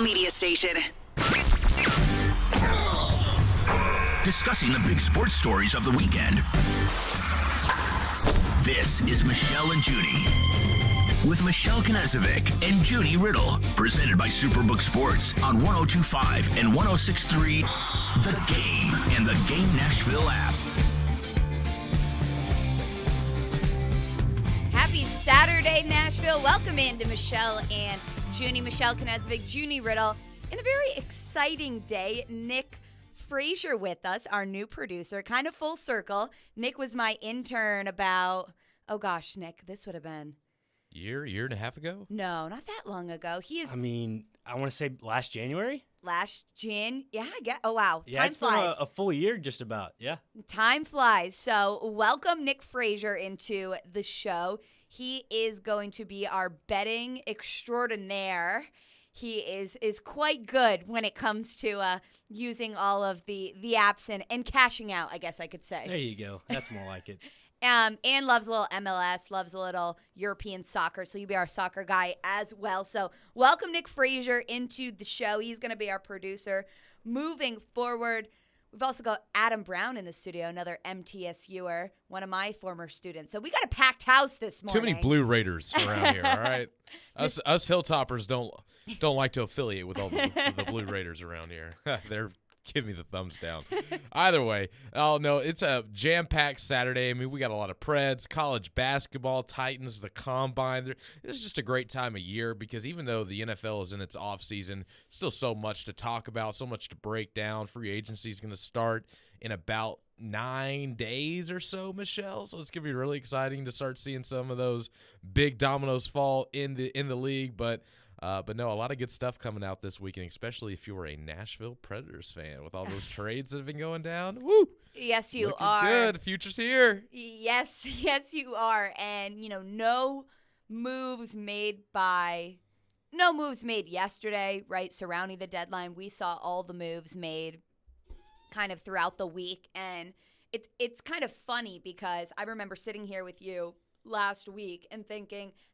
Michelle Media Station. Discussing the big sports stories of the weekend. This is Michelle and Junnie. With Michelle Knezovic and Junnie Riddle. Presented by Superbook Sports on 102.5 and 106.3 The Game and the Game Nashville app. Happy Saturday, Nashville. Welcome into Michelle and Junnie. Michelle Knezovic, Junnie Riddle. In a very exciting day, Nick Frazier with us, our new producer, kind of full circle. Nick was my intern about, Nick, this would have been year and a half ago? No, not that long ago. I want to say last January. Last Jan. Yeah, I get. Oh, wow. Yeah, Time flies. Been a full year just about. Yeah. Time flies. So welcome Nick Frazier into the show. He is going to be our betting extraordinaire. He is quite good when it comes to using all of the apps and cashing out, I guess I could say. There you go. That's more like it. And loves a little MLS, loves a little European soccer, so you'll be our soccer guy as well. So welcome Nick Frazier into the show. He's going to be our producer moving forward. We've also got Adam Brown in the studio, another MTSUer, one of my former students. So we got a packed house this morning. Too many Blue Raiders around here, all right? Us Hilltoppers don't like to affiliate with all the Blue Raiders around here. They're give me the thumbs down. Either way, it's a jam-packed Saturday. I mean, we got a lot of Preds, college basketball, Titans, the Combine. This is just a great time of year because even though the NFL is in its off-season, still so much to talk about, so much to break down. Free agency is going to start in about 9 days or so, Michelle. So it's going to be really exciting to start seeing some of those big dominoes fall in the league. But no, a lot of good stuff coming out this weekend, especially if you were a Nashville Predators fan with all those trades that have been going down. Woo! Yes, you Looking are. good. Future's here. Yes, you are. And, no moves made yesterday, right, surrounding the deadline. We saw all the moves made kind of throughout the week. And it's kind of funny because I remember sitting here with you last week and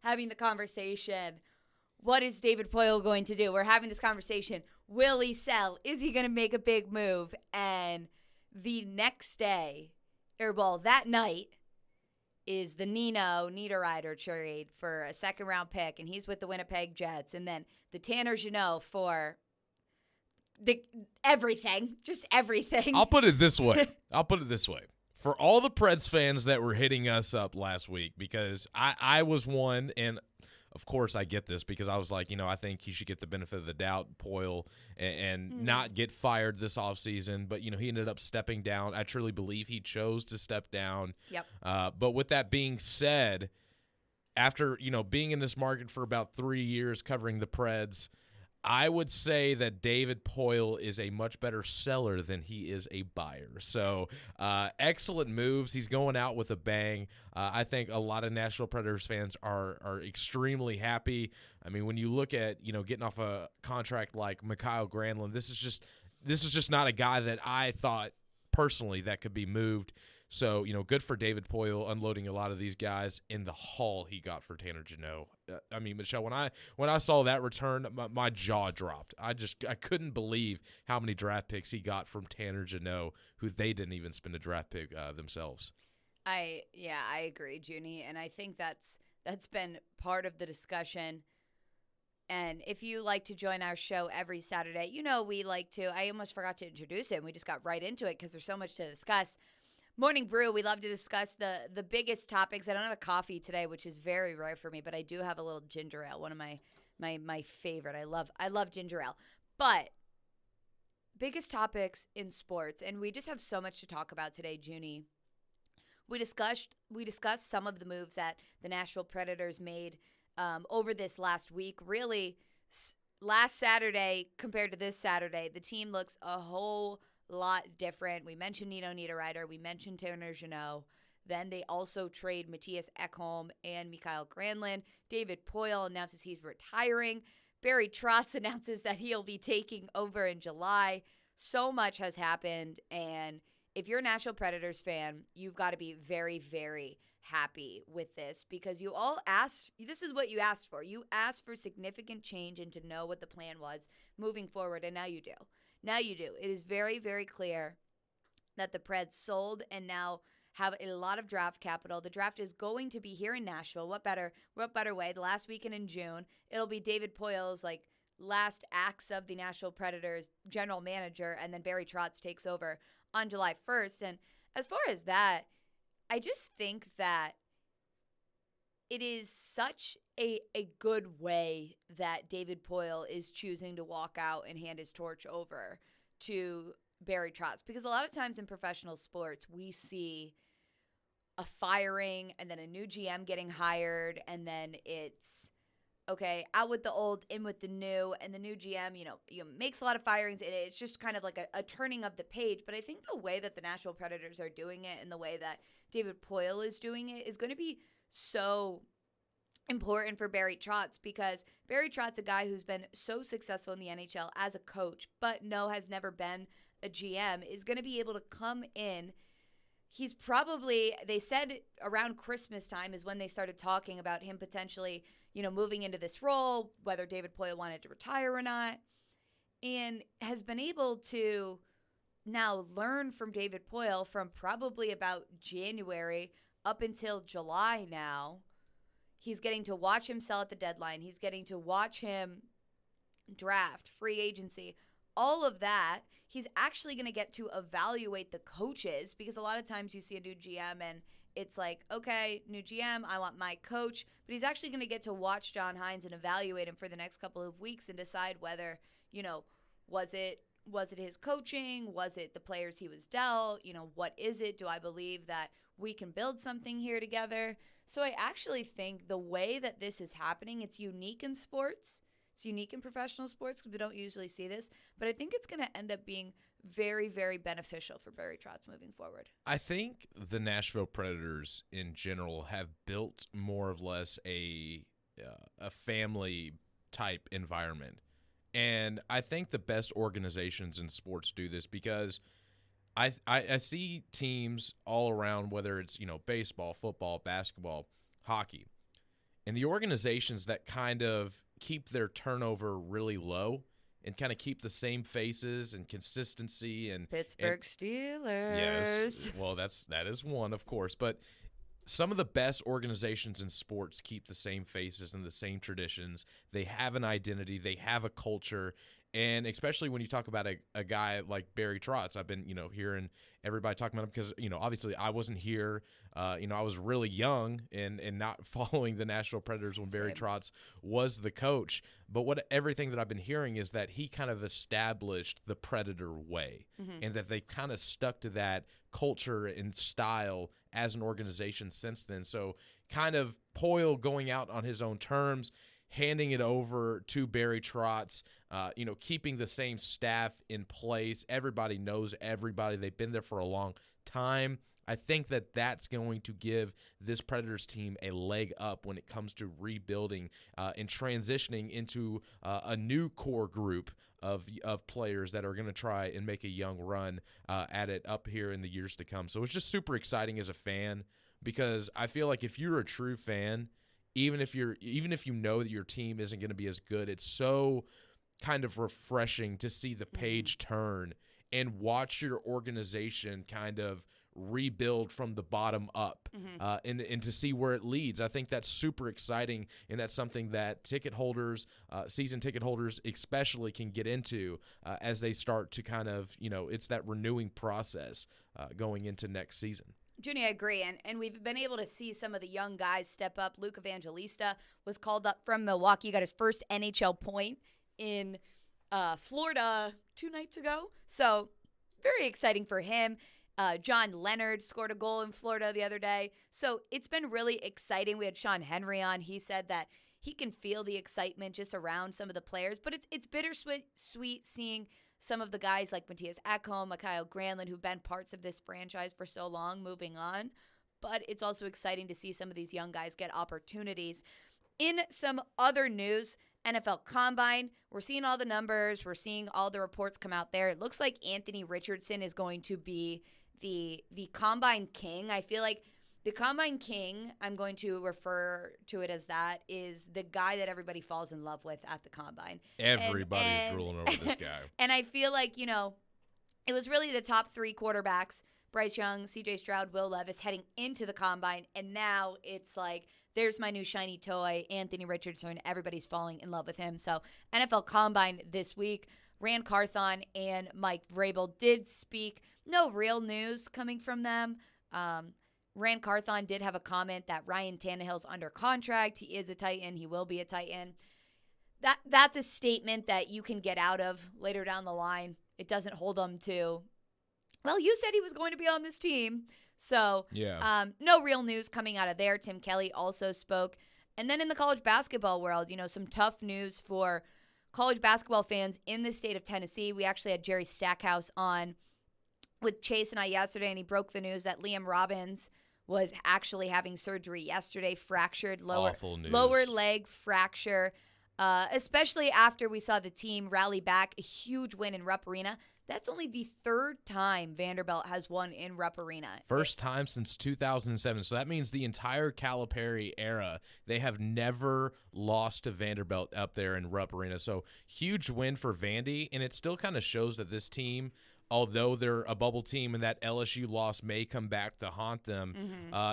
having the conversation, what is David Poile going to do? We're having this conversation. Will he sell? Is he going to make a big move? And the next day, that night, is the Niederreiter trade for a second-round pick, and he's with the Winnipeg Jets. And then the Tanner Jeannot for everything, just everything. I'll put it this way. For all the Preds fans that were hitting us up last week, because I was one, and of course I get this because I was like, I think he should get the benefit of the doubt, Poile, and not get fired this offseason. But, he ended up stepping down. I truly believe he chose to step down. Yep. But with that being said, after, being in this market for about 3 years covering the Preds, I would say that David Poile is a much better seller than he is a buyer. So excellent moves. He's going out with a bang. I think a lot of Nashville Predators fans are extremely happy. I mean, when you look at, getting off a contract like Mikael Granlund, this is just not a guy that I thought personally that could be moved. So, good for David Poile unloading a lot of these guys in the haul he got for Tanner Jeannot. I mean, Michelle, when I saw that return, my jaw dropped. I couldn't believe how many draft picks he got from Tanner Jeannot, who they didn't even spend a draft pick themselves. I agree, Junnie, and I think that's been part of the discussion. And if you like to join our show every Saturday, we like to. I almost forgot to introduce it, and we just got right into it because there's so much to discuss. Morning Brew, we love to discuss the biggest topics. I don't have a coffee today, which is very rare for me, but I do have a little ginger ale, one of my favorite. I love ginger ale. But biggest topics in sports, and we just have so much to talk about today, Junnie. We discussed some of the moves that the Nashville Predators made over this last week. Really, last Saturday compared to this Saturday, the team looks a whole lot different. We mentioned Nino Niederreiter. We mentioned Tanner Jeannot. Then they also trade Mattias Ekholm and Mikael Granlund. David Poile announces he's retiring. Barry Trotz announces that he'll be taking over in July. So much has happened, and if you're a Nashville Predators fan, you've got to be very, very happy with this because you all asked, this is what you asked for. You asked for significant change and to know what the plan was moving forward, and now you do. Now you do. It is very, very clear that the Preds sold and now have a lot of draft capital. The draft is going to be here in Nashville. What better way? The last weekend in June. It'll be David Poyle's last acts of the Nashville Predators general manager, and then Barry Trotz takes over on July 1st. And as far as that, I just think that it is such a good way that David Poyle is choosing to walk out and hand his torch over to Barry Trotz, because a lot of times in professional sports we see a firing and then a new GM getting hired, and then it's okay, out with the old, in with the new, and the new GM, makes a lot of firings, and it's just kind of like a turning of the page. But I think the way that the Nashville Predators are doing it and the way that David Poyle is doing it is going to be so important for Barry Trotz, because Barry Trotz, a guy who's been so successful in the NHL as a coach, but has never been a GM, is going to be able to come in. He's probably, they said around Christmas time is when they started talking about him potentially, moving into this role, whether David Poyle wanted to retire or not, and has been able to now learn from David Poyle from probably about January up until July now. He's getting to watch him sell at the deadline. He's getting to watch him draft, free agency, all of that. He's actually going to get to evaluate the coaches, because a lot of times you see a new GM and it's like, okay, new GM, I want my coach. But he's actually going to get to watch John Hines and evaluate him for the next couple of weeks and decide whether, was it his coaching? Was it the players he was dealt? What is it? Do I believe that we can build something here together? So I actually think the way that this is happening, it's unique in sports. It's unique in professional sports because we don't usually see this. But I think it's going to end up being very, very beneficial for Barry Trotz moving forward. I think the Nashville Predators in general have built more or less a family type environment. And I think the best organizations in sports do this, because I see teams all around, whether it's, baseball, football, basketball, hockey, and the organizations that kind of keep their turnover really low and kind of keep the same faces and consistency and Pittsburgh Steelers. Yes. Well, that is one, of course, but some of the best organizations in sports keep the same faces and the same traditions. They have an identity, they have a culture. And especially when you talk about a guy like Barry Trotz, I've been, hearing everybody talking about him because, obviously I wasn't here. I was really young and not following the Nashville Predators when Barry Trotz was the coach. But everything that I've been hearing is that he kind of established the Predator way, and that they've kind of stuck to that culture and style as an organization since then. So kind of Poyle going out on his own terms, handing it over to Barry Trotz, keeping the same staff in place. Everybody knows everybody. They've been there for a long time. I think that that's going to give this Predators team a leg up when it comes to rebuilding and transitioning into a new core group of players that are going to try and make a young run at it up here in the years to come. So it's just super exciting as a fan, because I feel like if you're a true fan, even if you know that your team isn't going to be as good, it's so kind of refreshing to see the page turn and watch your organization kind of rebuild from the bottom up, and to see where it leads. I think that's super exciting, and that's something that ticket holders, season ticket holders especially, can get into as they start to kind of, it's that renewing process going into next season. Junnie, I agree, and we've been able to see some of the young guys step up. Luke Evangelista was called up from Milwaukee, got his first NHL point in Florida 2 nights ago, so very exciting for him. John Leonard scored a goal in Florida the other day, so it's been really exciting. We had Sean Henry on. He said that he can feel the excitement just around some of the players, but it's bittersweet seeing some of the guys like Matthias Ekholm, Mikael Granlund, who've been parts of this franchise for so long, moving on. But it's also exciting to see some of these young guys get opportunities. In some other news, NFL Combine, we're seeing all the numbers. We're seeing all the reports come out there. It looks like Anthony Richardson is going to be the Combine king. I feel like The Combine King, I'm going to refer to it as that, is the guy that everybody falls in love with at the Combine. Everybody's drooling over this guy. And I feel like, it was really the top 3 quarterbacks, Bryce Young, C.J. Stroud, Will Levis, heading into the Combine. And now it's like, there's my new shiny toy, Anthony Richardson. Everybody's falling in love with him. So NFL Combine this week, Rand Carthon and Mike Vrabel did speak. No real news coming from them. Rand Carthon did have a comment that Ryan Tannehill's under contract. He is a Titan. He will be a Titan. That's a statement that you can get out of later down the line. It doesn't hold them to, well, you said he was going to be on this team. So no real news coming out of there. Tim Kelly also spoke. And then in the college basketball world, some tough news for college basketball fans in the state of Tennessee. We actually had Jerry Stackhouse on with Chase and I yesterday, and he broke the news that Liam Robbins was actually having surgery yesterday, fractured lower leg fracture, especially after we saw the team rally back, a huge win in Rupp Arena. That's only the 3rd time Vanderbilt has won in Rupp Arena. First time since 2007. So that means the entire Calipari era, they have never lost to Vanderbilt up there in Rupp Arena. So huge win for Vandy, and it still kind of shows that this team, although they're a bubble team and that LSU loss may come back to haunt them,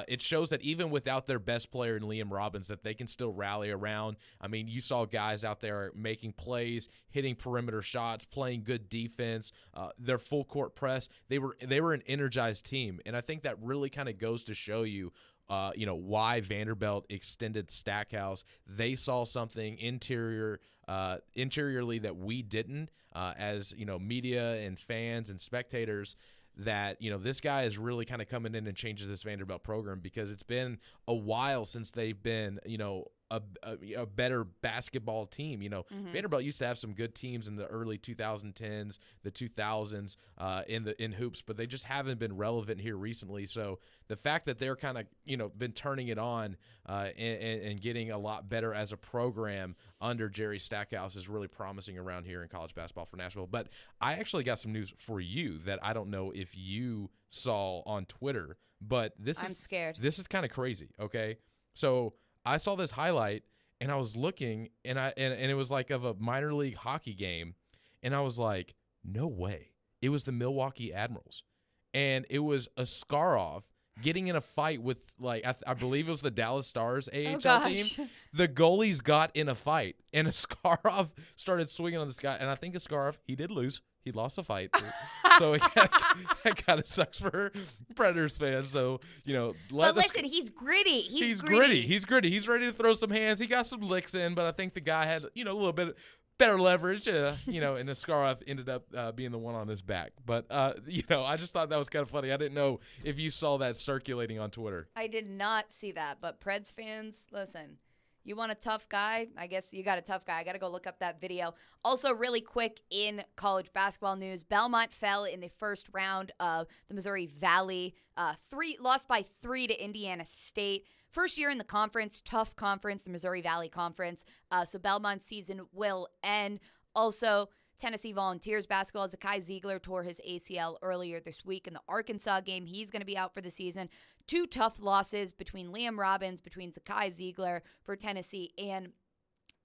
it shows that even without their best player in Liam Robbins, that they can still rally around. I mean, you saw guys out there making plays, hitting perimeter shots, playing good defense, their full court press. They were an energized team, and I think that really kind of goes to show you why Vanderbilt extended Stackhouse. They saw something interiorly that we didn't, as media and fans and spectators, that this guy is really kind of coming in and changes this Vanderbilt program, because it's been a while since they've been a better basketball team. Vanderbilt used to have some good teams in the early 2010s, the 2000s in hoops, but they just haven't been relevant here recently. So the fact that they're kind of been turning it on and getting a lot better as a program under Jerry Stackhouse is really promising around here in college basketball for Nashville. But I actually got some news for you that I don't know if you saw on Twitter, but I'm scared. This is kind of crazy. Okay, so I saw this highlight and I was looking and it was like of a minor league hockey game, and I was like, no way. It was the Milwaukee Admirals, and it was Askarov getting in a fight with, like, I believe it was the Dallas Stars AHL team. The goalies got in a fight, and Askarov started swinging on this guy, and I think Askarov, he did lose. He lost the fight. So that kind of sucks for Predators fans. So, but listen, he's gritty. He's gritty. He's gritty. He's ready to throw some hands. He got some licks in, but I think the guy had, a little bit better leverage, and Askarov ended up being the one on his back. But, I just thought that was kind of funny. I didn't know if you saw that circulating on Twitter. I did not see that, but Preds fans, listen. You want a tough guy? I guess you got a tough guy. I got to go look up that video. Also, really quick in college basketball news, Belmont fell in the first round of the Missouri Valley. Lost by 3 to Indiana State. First year in the conference, tough conference, the Missouri Valley Conference. So Belmont's season will end. Also, Tennessee Volunteers basketball, Zakai Ziegler tore his ACL earlier this week in the Arkansas game. He's going to be out for the season. 2 tough losses between Liam Robbins, between Zakai Ziegler for Tennessee and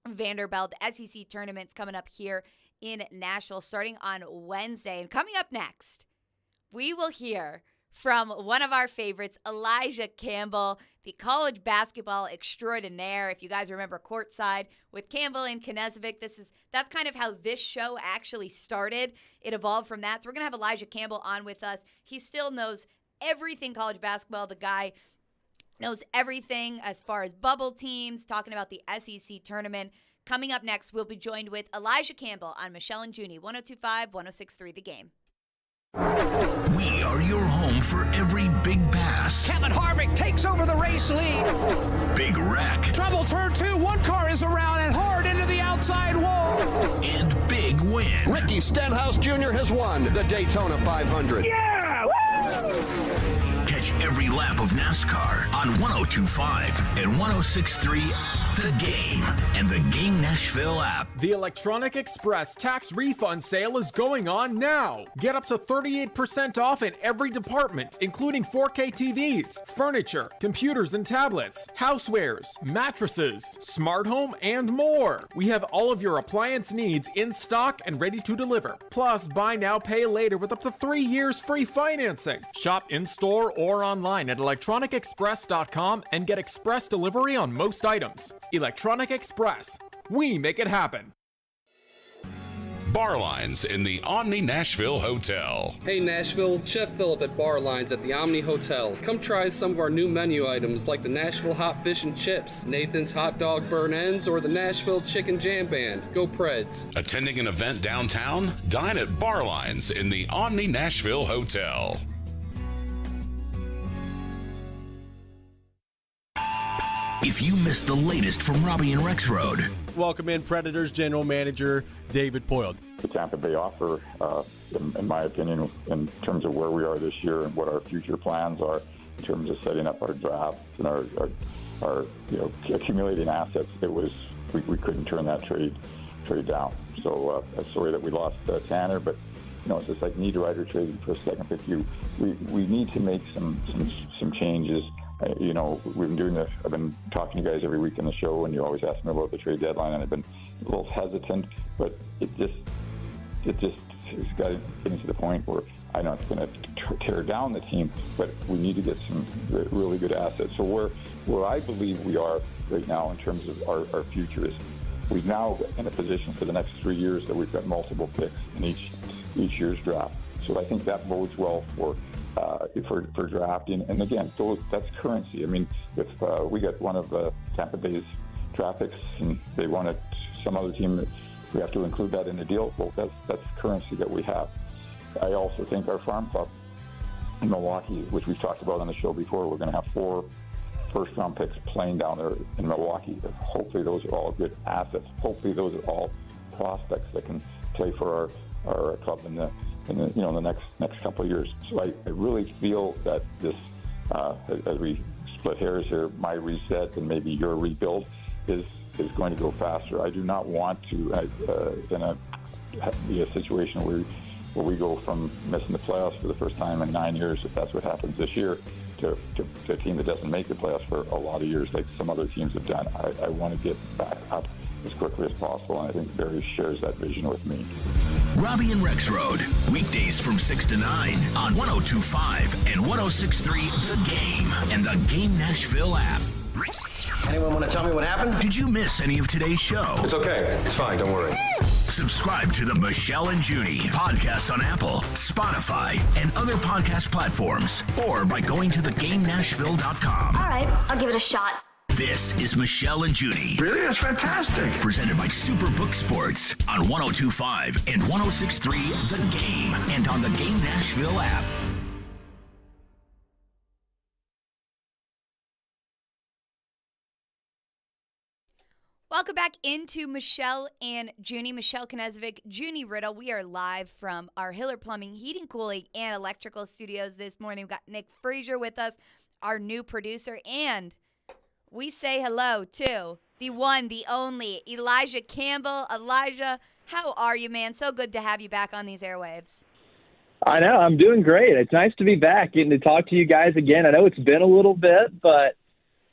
Vanderbilt. The SEC tournament's coming up here in Nashville starting on Wednesday. And coming up next, we will hear from one of our favorites, Elijah Campbell, the college basketball extraordinaire. If you guys remember Courtside with Campbell and Knezovic, that's kind of how this show actually started. It evolved from that. So we're going to have Elijah Campbell on with us. He still knows everything college basketball. The guy knows everything as far as bubble teams, talking about the SEC tournament. Coming up next, we'll be joined with Elijah Campbell on Michelle and Junnie, 102.5, 106.3 The Game. We are your home for every big pass. Kevin Harvick takes over the race lead. Big wreck. Trouble turn 2. One car is around and hard into the outside wall. And big win. Ricky Stenhouse Jr. has won the Daytona 500. Yeah! Woo! Catch every lap of NASCAR on 102.5 and 106.3 The Game, and the Game Nashville app. The Electronic Express tax refund sale is going on now. Get up to 38% off in every department, including 4K TVs, furniture, computers and tablets, housewares, mattresses, smart home, and more. We have all of your appliance needs in stock and ready to deliver. Plus, buy now, pay later with up to 3 years free financing. Shop in-store or online at electronicexpress.com and get express delivery on most items. Electronic Express. We make it happen. Bar Lines in the Omni Nashville Hotel. Hey Nashville, Chef Phillip at Bar Lines at the Omni Hotel. Come try some of our new menu items like the Nashville Hot Fish and Chips, Nathan's Hot Dog Burn Ends, or the Nashville Chicken Jam Band. Go Preds. Attending an event downtown? Dine at Bar Lines in the Omni Nashville Hotel. If you missed the latest from Robbie and Rex Road, welcome in Predators General Manager David Poyle. The Tampa Bay offer, in my opinion, in terms of where we are this year and what our future plans are, in terms of setting up our draft and our accumulating assets, we couldn't turn that trade down. So sorry that we lost Tanner, but it's just like need a rider trading for a second pick. We need to make some changes. We've been doing this. I've been talking to you guys every week on the show, and you always ask me about the trade deadline, and I've been a little hesitant, but it just has getting to the point where I know it's going to tear down the team, but we need to get some really good assets. So where I believe we are right now in terms of our future is we've now in a position for the next 3 years that we've got multiple picks in each year's draft. So I think that bodes well for drafting, and again, that's currency. I mean, if we get one of Tampa Bay's draft picks and they want some other team, we have to include that in the deal. Well, that's currency that we have. I also think our farm club in Milwaukee, which we've talked about on the show before, we're going to have 4 first-round picks playing down there in Milwaukee. Hopefully, those are all good assets. Hopefully, those are all prospects that can play for our club in the next couple of years. So I really feel that this, as we split hairs here, my reset and maybe your rebuild is going to go faster. I do not want to be a situation where we go from missing the playoffs for the first time in 9 years, if that's what happens this year, to a team that doesn't make the playoffs for a lot of years like some other teams have done. I want to get back up as quickly as possible, and I think Barry shares that vision with me. Robbie and Rex Road, weekdays from 6 to 9 on 102.5 and 106.3 The Game and the Game Nashville app. Anyone want to tell me what happened? Did you miss any of today's show? It's okay. It's fine. Don't worry. Subscribe to the Michelle and Junie podcast on Apple, Spotify, and other podcast platforms, or by going to thegamenashville.com. All right, I'll give it a shot. This is Michelle and Junie. Really? That's fantastic. Presented by Superbook Sports on 102.5 and 106.3 The Game and on the Game Nashville app. Welcome back into Michelle and Junie. Michelle Knezovic, Junie Riddle. We are live from our Hiller Plumbing, Heating, Cooling, and Electrical Studios this morning. We've got Nick Frazier with us, our new producer, and we say hello to the one, the only, Elijah Campbell. Elijah, how are you, man? So good to have you back on these airwaves. I know. I'm doing great. It's nice to be back, getting to talk to you guys again. I know it's been a little bit, but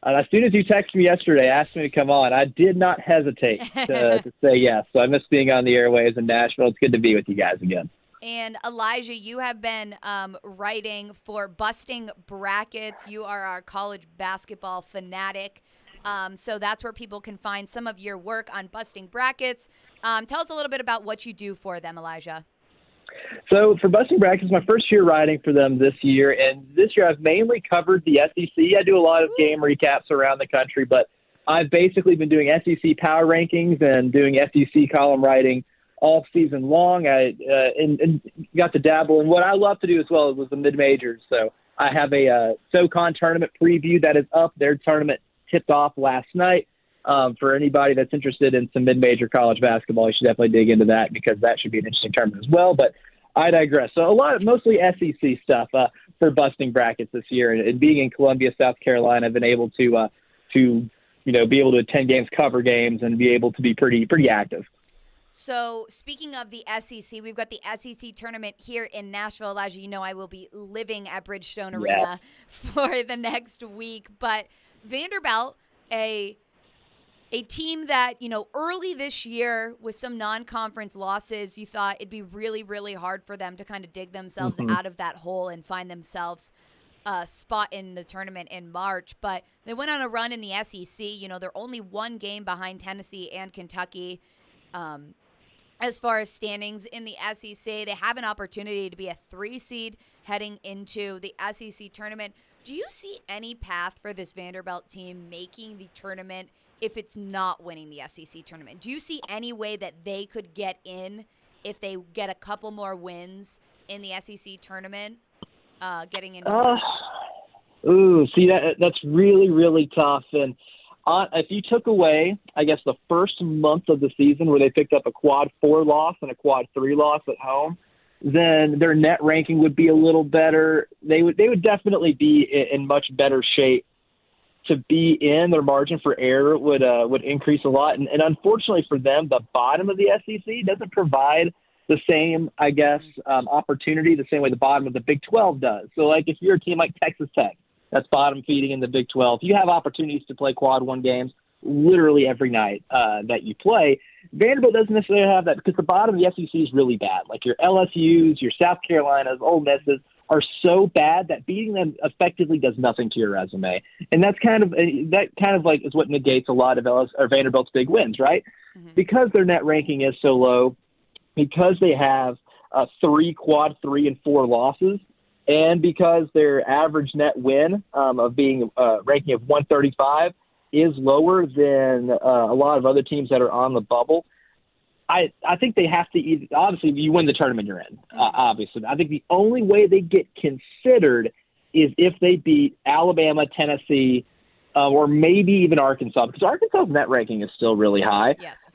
as soon as you texted me yesterday, asked me to come on, I did not hesitate to say yes. So I miss being on the airwaves in Nashville. It's good to be with you guys again. And Elijah, you have been writing for Busting Brackets. You are our college basketball fanatic. So that's where people can find some of your work on Busting Brackets. Tell us a little bit about what you do for them, Elijah. So for Busting Brackets, my first year writing for them this year, and this year I've mainly covered the SEC. I do a lot of game recaps around the country, but I've basically been doing SEC power rankings and doing SEC column writing all season long. I got to dabble in what I love to do as well was the mid-majors. So I have a SoCon tournament preview that is up. Their tournament tipped off last night. For anybody that's interested in some mid-major college basketball, you should definitely dig into that because that should be an interesting tournament as well. But I digress. So mostly SEC stuff for Busting Brackets this year. And being in Columbia, South Carolina, I've been able to be able to attend games, cover games, and be able to be pretty active. So speaking of the SEC, we've got the SEC tournament here in Nashville. Elijah, I will be living at Bridgestone Arena for the next week. But Vanderbilt, a team that, early this year with some non-conference losses, you thought it'd be really, really hard for them to kind of dig themselves out of that hole and find themselves a spot in the tournament in March. But they went on a run in the SEC. They're only one game behind Tennessee and Kentucky. As far as standings in the SEC, they have an opportunity to be a 3 seed heading into the SEC tournament. Do you see any path for this Vanderbilt team making the tournament if it's not winning the SEC tournament? Do you see any way that they could get in if they get a couple more wins in the SEC tournament getting into that's really, really tough. And if you took away, I guess, the first month of the season where they picked up a quad 4 loss and a quad 3 loss at home, then their net ranking would be a little better. They would definitely be in much better shape to be in. Their margin for error would increase a lot. And unfortunately for them, the bottom of the SEC doesn't provide the same, I guess, opportunity the same way the bottom of the Big 12 does. So, like, if you're a team like Texas Tech, that's bottom feeding in the Big 12. You have opportunities to play quad 1 games literally every night that you play. Vanderbilt doesn't necessarily have that because the bottom of the SEC is really bad. Like your LSUs, your South Carolinas, Ole Misses are so bad that beating them effectively does nothing to your resume. And that kind of is what negates a lot of Vanderbilt's big wins, right? Mm-hmm. Because their net ranking is so low, because they have 3 quad 3 and 4 losses, and because their average net win of being ranking of 135 is lower than a lot of other teams that are on the bubble, I think they have to obviously, you win the tournament you're in, obviously. I think the only way they get considered is if they beat Alabama, Tennessee, or maybe even Arkansas, because Arkansas's net ranking is still really high. Yes.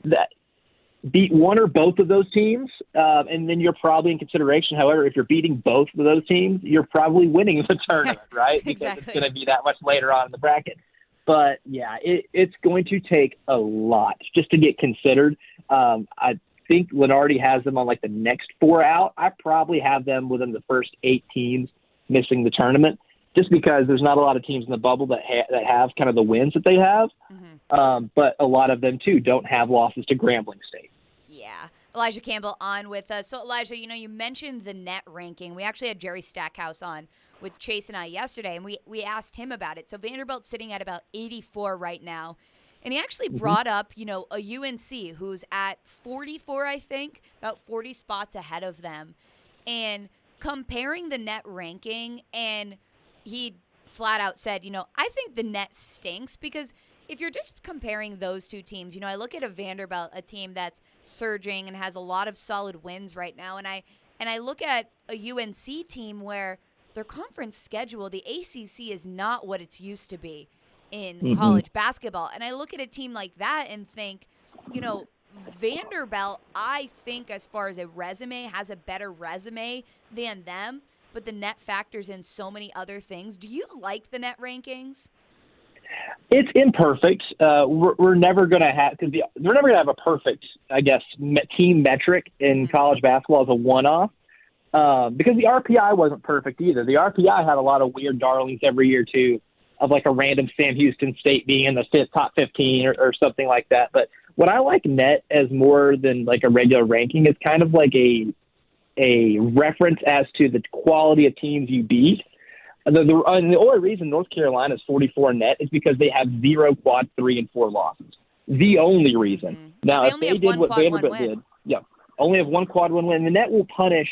Beat one or both of those teams, and then you're probably in consideration. However, if you're beating both of those teams, you're probably winning the tournament, right? Because Exactly. It's going to be that much later on in the bracket. But, yeah, it's going to take a lot just to get considered. I think Lenardi has them on, like, the next 4 out. I probably have them within the first 8 teams missing the tournament, just because there's not a lot of teams in the bubble that have kind of the wins that they have. Mm-hmm. But a lot of them, too, don't have losses to Grambling State. Yeah. Elijah Campbell on with us. So, Elijah, you mentioned the net ranking. We actually had Jerry Stackhouse on with Chase and I yesterday, and we asked him about it. So Vanderbilt's sitting at about 84 right now. And he actually brought up, a UNC who's at 44, I think, about 40 spots ahead of them. And comparing the net ranking, and he flat out said, I think the net stinks because if you're just comparing those two teams, I look at a Vanderbilt, a team that's surging and has a lot of solid wins right now, and I look at a UNC team where their conference schedule, the ACC, is not what it's used to be in college basketball. And I look at a team like that and think, Vanderbilt, I think as far as a resume, has a better resume than them, but the net factors in so many other things. Do you like the net rankings? It's imperfect. We're never going to have, because they're never going to have a perfect, I guess, team metric in college basketball as a one-off. Because the RPI wasn't perfect either. The RPI had a lot of weird darlings every year, too, of like a random Sam Houston State being in the top 15 or something like that. But what I like net as more than like a regular ranking is kind of like a reference as to the quality of teams you beat. And the only reason North Carolina is 44 net is because they have 0 quad 3 and 4 losses. The only reason. Now, if they did what Vanderbilt did, only have 1 quad 1 win, the net will punish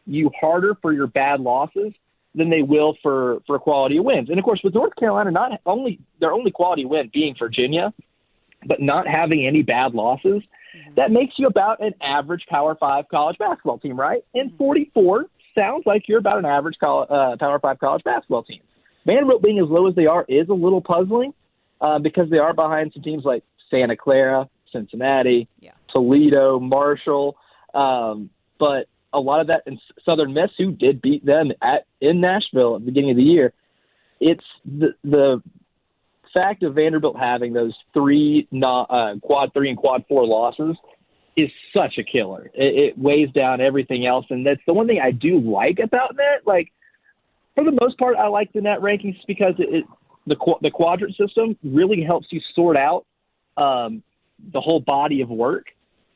you harder for your bad losses than they will for quality of wins. And, of course, with North Carolina, their only quality win being Virginia, but not having any bad losses, that makes you about an average Power 5 college basketball team, right? And 44 sounds like you're about an average Power 5 college basketball team. Vanderbilt being as low as they are is a little puzzling because they are behind some teams like Santa Clara, Cincinnati, Toledo, Marshall, but a lot of that in Southern Miss, who did beat them in Nashville at the beginning of the year. It's the fact of Vanderbilt having those quad 3 and quad 4 losses is such a killer. It weighs down everything else, and that's the one thing I do like about net. Like, for the most part, I like the net rankings because the quadrant system really helps you sort out the whole body of work.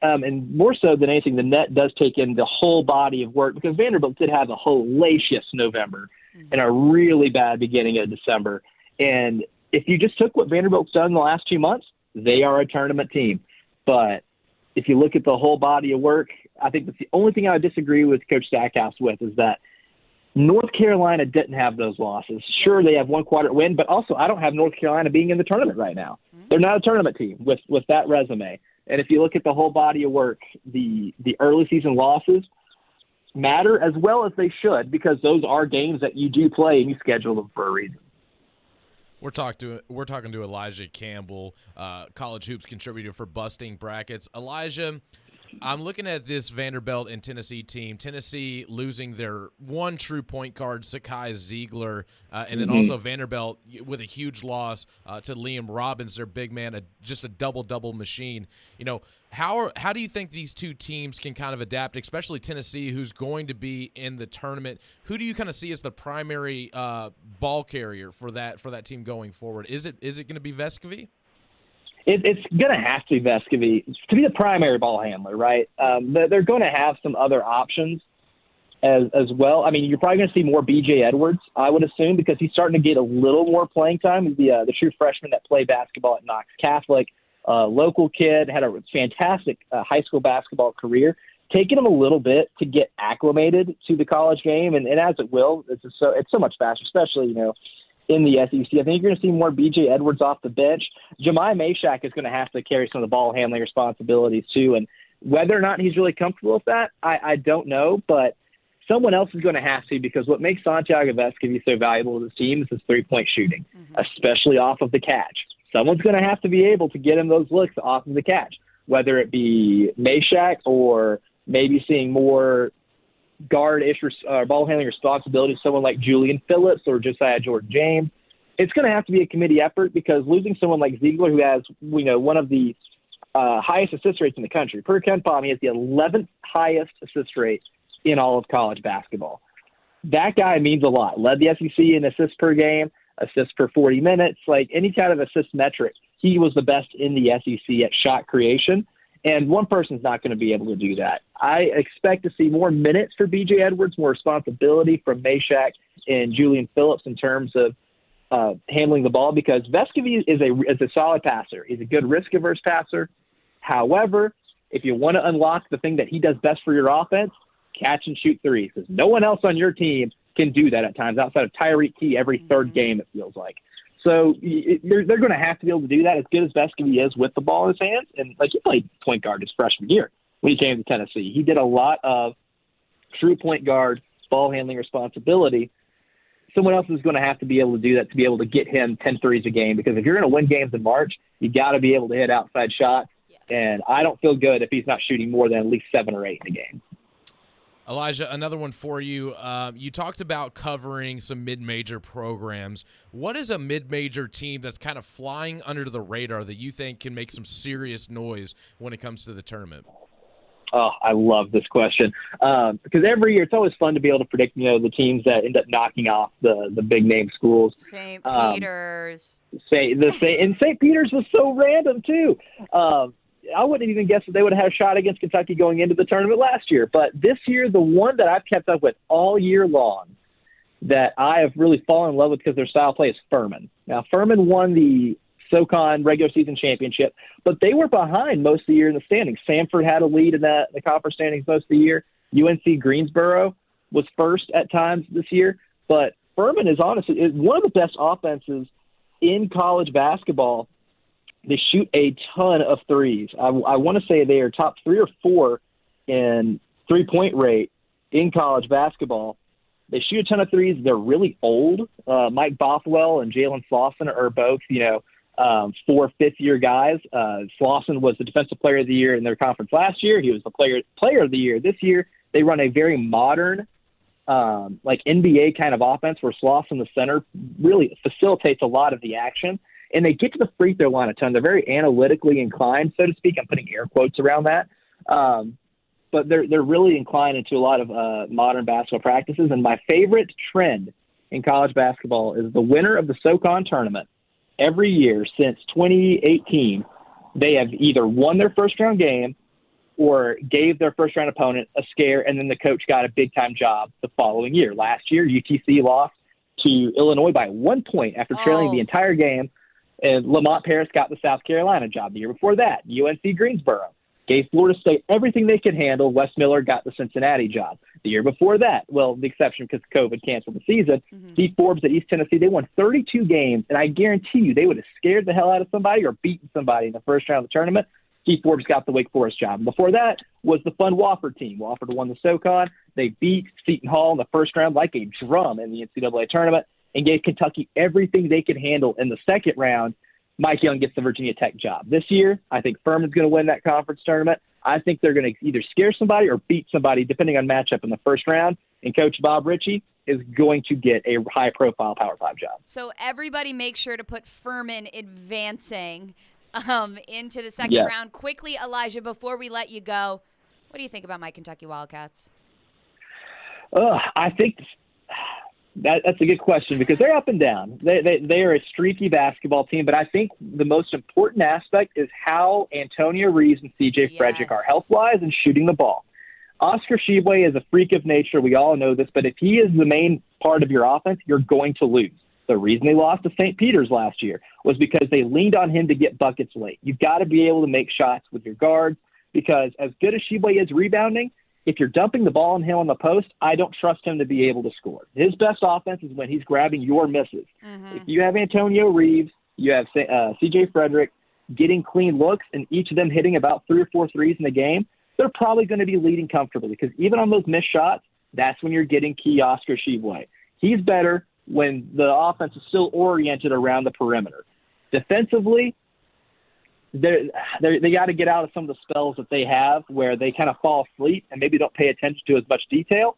And more so than anything, the net does take in the whole body of work because Vanderbilt did have a hellacious November and a really bad beginning of December. And if you just took what Vanderbilt's done in the last 2 months, they are a tournament team. But if you look at the whole body of work, I think that's the only thing I would disagree with Coach Stackhouse with is that North Carolina didn't have those losses. Sure, they have one quadrant win, but also I don't have North Carolina being in the tournament right now. They're not a tournament team with that resume. And if you look at the whole body of work, the early season losses matter as well as they should because those are games that you do play and you schedule them for a reason. We're talking to Elijah Campbell, college hoops contributor for Busting Brackets. Elijah, I'm looking at this Vanderbilt and Tennessee team. Tennessee losing their one true point guard, Sakai Ziegler, and then also Vanderbilt with a huge loss to Liam Robbins, their big man, just a double-double machine. You know, how do you think these two teams can kind of adapt, especially Tennessee, who's going to be in the tournament? Who do you kind of see as the primary ball carrier for that team going forward? Is it going to be Vescovi? It's going to have to be Vescovi to be the primary ball handler, right? They're going to have some other options as well. I mean, you're probably going to see more B.J. Edwards, I would assume, because he's starting to get a little more playing time. He's the true freshman that played basketball at Knox Catholic, local kid, had a fantastic high school basketball career. Taking him a little bit to get acclimated to the college game, and as it will, it's so much faster, especially, you know, in the SEC. I think you're going to see more B.J. Edwards off the bench. Jemai Meshack is going to have to carry some of the ball handling responsibilities too, and whether or not he's really comfortable with that, I don't know, but someone else is going to have to, because what makes Santiago Vescovi so valuable to the team is his three-point shooting, especially off of the catch. Someone's going to have to be able to get him those looks off of the catch, whether it be Meshack or maybe seeing more guard-ish ball handling responsibilities, someone like Julian Phillips or Josiah Jordan James. It's going to have to be a committee effort, because losing someone like Ziegler, who has, one of the highest assist rates in the country. Per KenPom, he has the 11th highest assist rate in all of college basketball. That guy means a lot. Led the SEC in assists per game, assists per 40 minutes, like any kind of assist metric. He was the best in the SEC at shot creation. And one person's not going to be able to do that. I expect to see more minutes for B.J. Edwards, more responsibility from Meshack and Julian Phillips in terms of handling the ball, because Vescovi is a solid passer. He's a good risk-averse passer. However, if you want to unlock the thing that he does best for your offense, catch and shoot threes, because no one else on your team can do that at times outside of Tyreek Key every third game, it feels like. So they're going to have to be able to do that, as good as Vescovi is with the ball in his hands. And like, he played point guard his freshman year when he came to Tennessee. He did a lot of true point guard ball handling responsibility. Someone else is going to have to be able to do that to be able to get him 10 threes a game, because if you're going to win games in March, you got to be able to hit outside shots. Yes. And I don't feel good if he's not shooting more than at least 7 or 8 in a game. Elijah, another one for you. You talked about covering some mid-major programs. What is a mid-major team that's kind of flying under the radar that you think can make some serious noise when it comes to the tournament? Oh, I love this question, because every year it's always fun to be able to predict, the teams that end up knocking off the big-name schools. St. Peter's. And St. Peter's was so random, too. I wouldn't even guess that they would have had a shot against Kentucky going into the tournament last year. But this year, the one that I've kept up with all year long that I have really fallen in love with because their style of play is Furman. Now, Furman won the SoCon regular season championship, but they were behind most of the year in the standings. Samford had a lead in the conference standings most of the year. UNC Greensboro was first at times this year. But Furman is honestly one of the best offenses in college basketball. They shoot a ton of threes. I want to say they are top 3 or 4 in three-point rate in college basketball. They shoot a ton of threes. They're really old. Mike Bothwell and Jalen Slauson are both, 4 fifth-year guys. Slauson was the defensive player of the year in their conference last year. He was the player of the year this year. They run a very modern, NBA kind of offense where Slauson, the center, really facilitates a lot of the action. and they get to the free throw line a ton. They're very analytically inclined, so to speak. I'm putting air quotes around that. But they're really inclined into a lot of modern basketball practices. And my favorite trend in college basketball is the winner of the SoCon tournament every year since 2018. They have either won their first-round game or gave their first-round opponent a scare, and then the coach got a big-time job the following year. Last year, UTC lost to Illinois by 1 point after trailing the entire game, and Lamont Paris got the South Carolina job. The year before that, UNC Greensboro gave Florida State everything they could handle. Wes Miller got the Cincinnati job. The year before that, well, the exception because COVID canceled the season, Steve Forbes at East Tennessee, they won 32 games, and I guarantee you they would have scared the hell out of somebody or beaten somebody in the first round of the tournament. Steve Forbes got the Wake Forest job. Before that was the fun Wofford team. Wofford won the SoCon. They beat Seton Hall in the first round like a drum in the NCAA tournament and gave Kentucky everything they could handle in the second round. Mike Young gets the Virginia Tech job. This year, I think Furman's going to win that conference tournament. I think they're going to either scare somebody or beat somebody, depending on matchup in the first round. And Coach Bob Ritchie is going to get a high-profile Power 5 job. So everybody make sure to put Furman advancing into the second round. Quickly, Elijah, before we let you go, what do you think about my Kentucky Wildcats? I think that's a good question because they're up and down. They are a streaky basketball team, but I think the most important aspect is how Antonio Reeves and C.J. Frederick are health-wise and shooting the ball. Oscar Tshiebwe is a freak of nature. We all know this, but if he is the main part of your offense, you're going to lose. The reason they lost to St. Peter's last year was because they leaned on him to get buckets late. You've got to be able to make shots with your guards because as good as Tshiebwe is rebounding, if you're dumping the ball on him on the post, I don't trust him to be able to score. His best offense is when he's grabbing your misses. If you have Antonio Reeves, you have C.J. Frederick getting clean looks and each of them hitting about 3 or 4 threes in the game, they're probably going to be leading comfortably because even on those missed shots, that's when you're getting key Oscar Tshiebwe. He's better when the offense is still oriented around the perimeter. Defensively, they got to get out of some of the spells that they have where they kind of fall asleep and maybe don't pay attention to as much detail.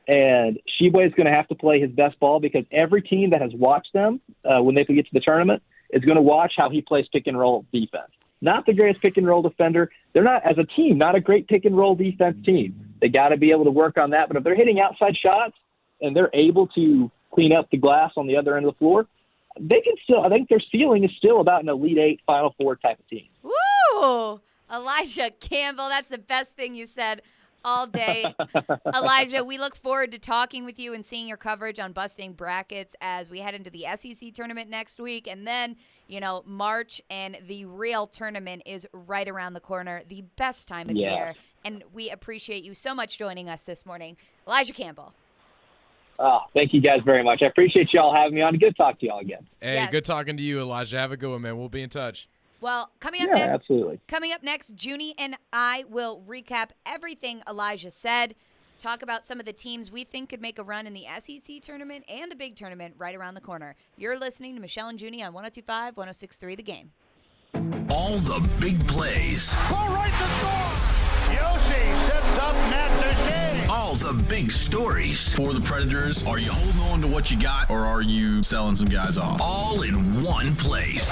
And Tshiebwe is going to have to play his best ball because every team that has watched them when they get to the tournament is going to watch how he plays pick-and-roll defense. Not the greatest pick-and-roll defender. They're not, as a team, not a great pick-and-roll defense team. They got to be able to work on that. But if they're hitting outside shots and they're able to clean up the glass on the other end of the floor, they can still, I think their ceiling is still about an Elite Eight, Final Four type of team. Woo! Elijah Campbell, that's the best thing you said all day. Elijah, we look forward to talking with you and seeing your coverage on busting brackets as we head into the SEC tournament next week. And then, March and the real tournament is right around the corner, the best time of the year. And we appreciate you so much joining us this morning. Elijah Campbell. Oh, thank you guys very much. I appreciate y'all having me on. Good to talk to y'all again. Hey, good talking to you, Elijah. Have a good one, man. We'll be in touch. Well, coming up next, Junnie and I will recap everything Elijah said, talk about some of the teams we think could make a run in the SEC tournament and the big tournament right around the corner. You're listening to Michelle and Junnie on 102.5, 106.3 The Game. All the big plays. Ball right to score. Yoshi sets up Matt Duchesne. All the big stories. For the Predators, are you holding on to what you got or are you selling some guys off? All in one place.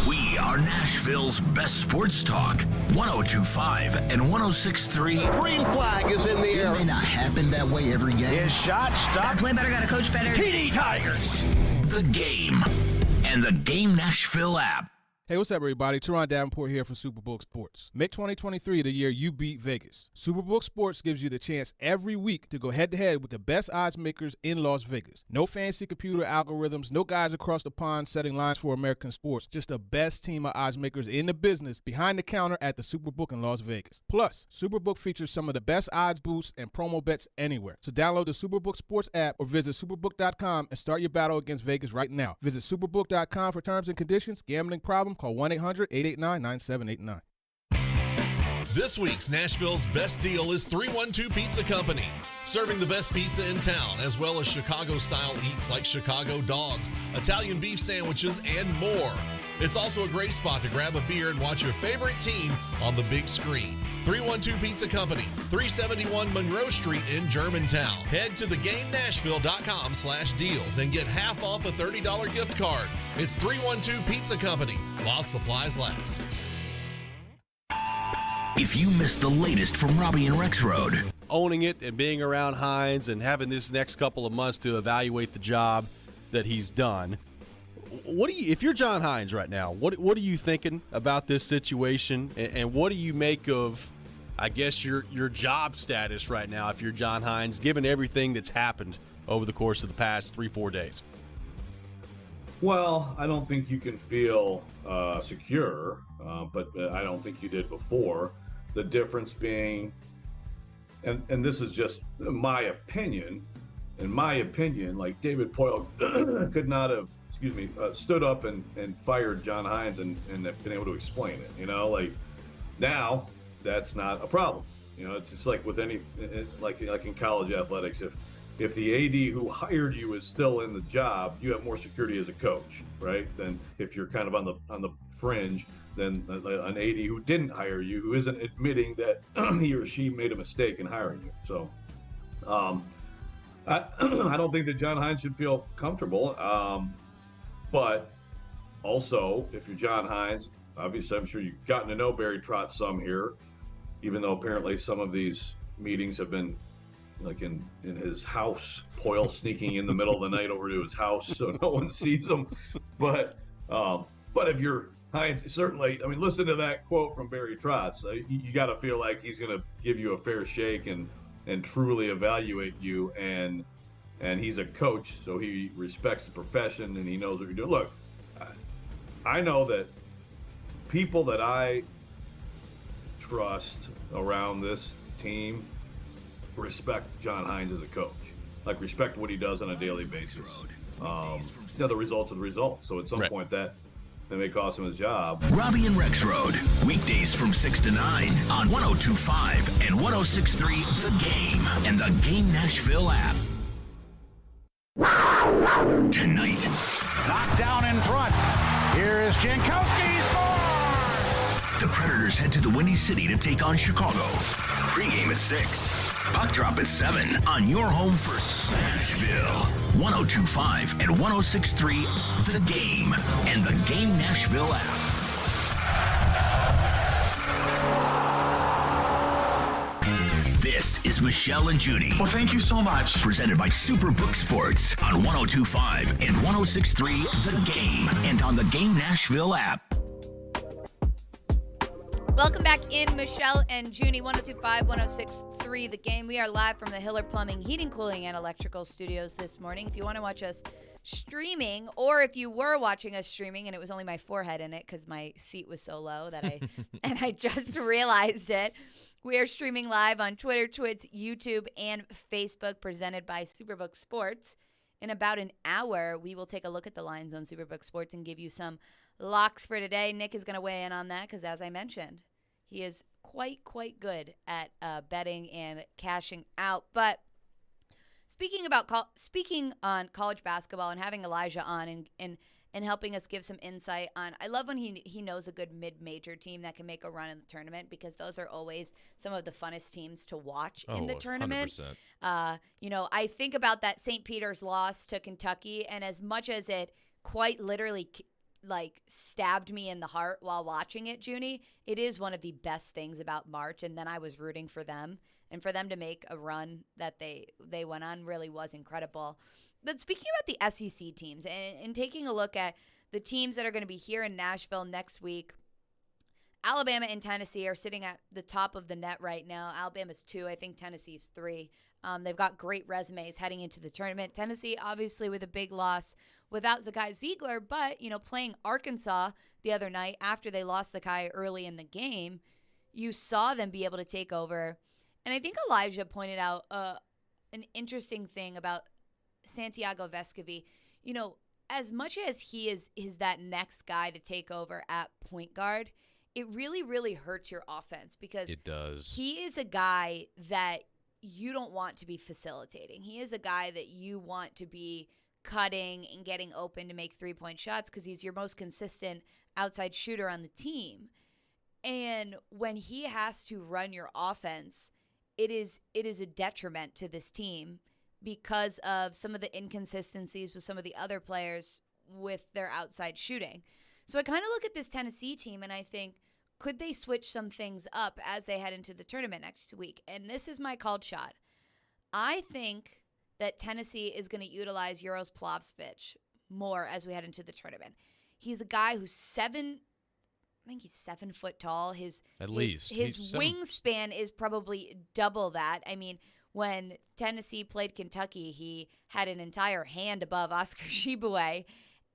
We are Nashville's best sports talk. 102.5 and 106.3. Green flag is in the air. It may not happen that way every game. His shot stopped. Play better, gotta coach better. TD Tigers. The Game and the Game Nashville app. Hey, what's up, everybody? Teron Davenport here from Superbook Sports. Make 2023 the year you beat Vegas. Superbook Sports gives you the chance every week to go head-to-head with the best odds makers in Las Vegas. No fancy computer algorithms, no guys across the pond setting lines for American sports. Just the best team of odds makers in the business behind the counter at the Superbook in Las Vegas. Plus, Superbook features some of the best odds boosts and promo bets anywhere. So download the Superbook Sports app or visit superbook.com and start your battle against Vegas right now. Visit superbook.com for terms and conditions. Gambling problem? Call 1-800-889-9789. This week's Nashville's best deal is 312 Pizza Company, serving the best pizza in town, as well as Chicago-style eats like Chicago dogs, Italian beef sandwiches, and more. It's also a great spot to grab a beer and watch your favorite team on the big screen. 312 Pizza Company, 371 Monroe Street in Germantown. Head to theGameNashville.com/deals and get half off a $30 gift card. It's 312 Pizza Company, while supplies last. If you missed the latest from Robbie and Rex Road, owning it and being around Hines and having this next couple of months to evaluate the job that he's done, what do you, if you're John Hines right now, what are you thinking about this situation, and what do you make of, I guess, your job status right now if you're John Hines, given everything that's happened over the course of the past 3-4 days? Well, I don't think you can feel secure, but I don't think you did before. The difference being, and this is just my opinion, like David Poyle could not have, stood up and fired John Hines and have been able to explain it. Like now that's not a problem. It's just like with any, like in college athletics, if the AD who hired you is still in the job, you have more security as a coach, right? Than if you're kind of on the fringe than an AD who didn't hire you, who isn't admitting that he or she made a mistake in hiring you. So I don't think that John Hines should feel comfortable. But also, if you're John Hines, obviously I'm sure you've gotten to know Barry Trotz some here, even though apparently some of these meetings have been like in his house, Poyle sneaking in the middle of the night over to his house so no one sees him. But if you're Hines, certainly, I mean, listen to that quote from Barry Trotz. You got to feel like he's going to give you a fair shake and truly evaluate you. And he's a coach, so he respects the profession and he knows what you're doing. Look, I know that people that I trust around this team respect John Hines as a coach, like respect what he does on a daily basis. The results are the results. So at some point that may cost him his job. Robbie and Rex Road, weekdays from 6 to 9 on 102.5 and 106.3 The Game and the Game Nashville app. Tonight, Knocked down in front. Here is Jankowski. The Predators head to the Windy City to take on Chicago. Pre-game at 6. Puck drop at 7 on your home for Nashville. 102.5 and 106.3 The Game and the Game Nashville app. This is Michelle and Junnie. Well, thank you so much. Presented by Superbook Sports on 102.5 and 106.3 The Game and on the Game Nashville app. Welcome back in, Michelle and Junnie, 102.5, 106.3 The Game. We are live from the Hiller Plumbing, Heating, Cooling, and Electrical Studios this morning. If you want to watch us streaming, or if you were watching us streaming and it was only my forehead in it because my seat was so low that I just realized it, we are streaming live on Twitter, Twitch, YouTube, and Facebook, presented by Superbook Sports. In about an hour, we will take a look at the lines on Superbook Sports and give you some locks for today. Nick is going to weigh in on that because, as I mentioned, he is quite good at betting and cashing out. But speaking on college basketball and having Elijah on and helping us give some insight on, I love when he knows a good mid-major team that can make a run in the tournament, because those are always some of the funnest teams to watch in the tournament. 100%. I think about that St. Peter's loss to Kentucky, and as much as it quite literally stabbed me in the heart while watching it, Junnie, it is one of the best things about March. And then I was rooting for them, and for them to make a run that they went on really was incredible. But speaking about the SEC teams and taking a look at the teams that are going to be here in Nashville next week, Alabama and Tennessee are sitting at the top of the net right now. Alabama's 2, I think Tennessee's 3. They've got great resumes heading into the tournament. Tennessee, obviously, with a big loss without Zakai Ziegler, but, playing Arkansas the other night after they lost Zakai early in the game, you saw them be able to take over. And I think Elijah pointed out an interesting thing about Santiago Vescovi. As much as he is that next guy to take over at point guard, it really hurts your offense, because it does. He is a guy that you don't want to be facilitating. He is a guy that you want to be cutting and getting open to make three-point shots because he's your most consistent outside shooter on the team. And when he has to run your offense, it is a detriment to this team because of some of the inconsistencies with some of the other players with their outside shooting. So I kind of look at this Tennessee team and I think, could they switch some things up as they head into the tournament next week? And this is my called shot. I think that Tennessee is going to utilize Uros Plavsic more as we head into the tournament. He's a guy who's 7 foot tall. His wingspan is probably double that. I mean, when Tennessee played Kentucky, he had an entire hand above Oscar Tshiebwe.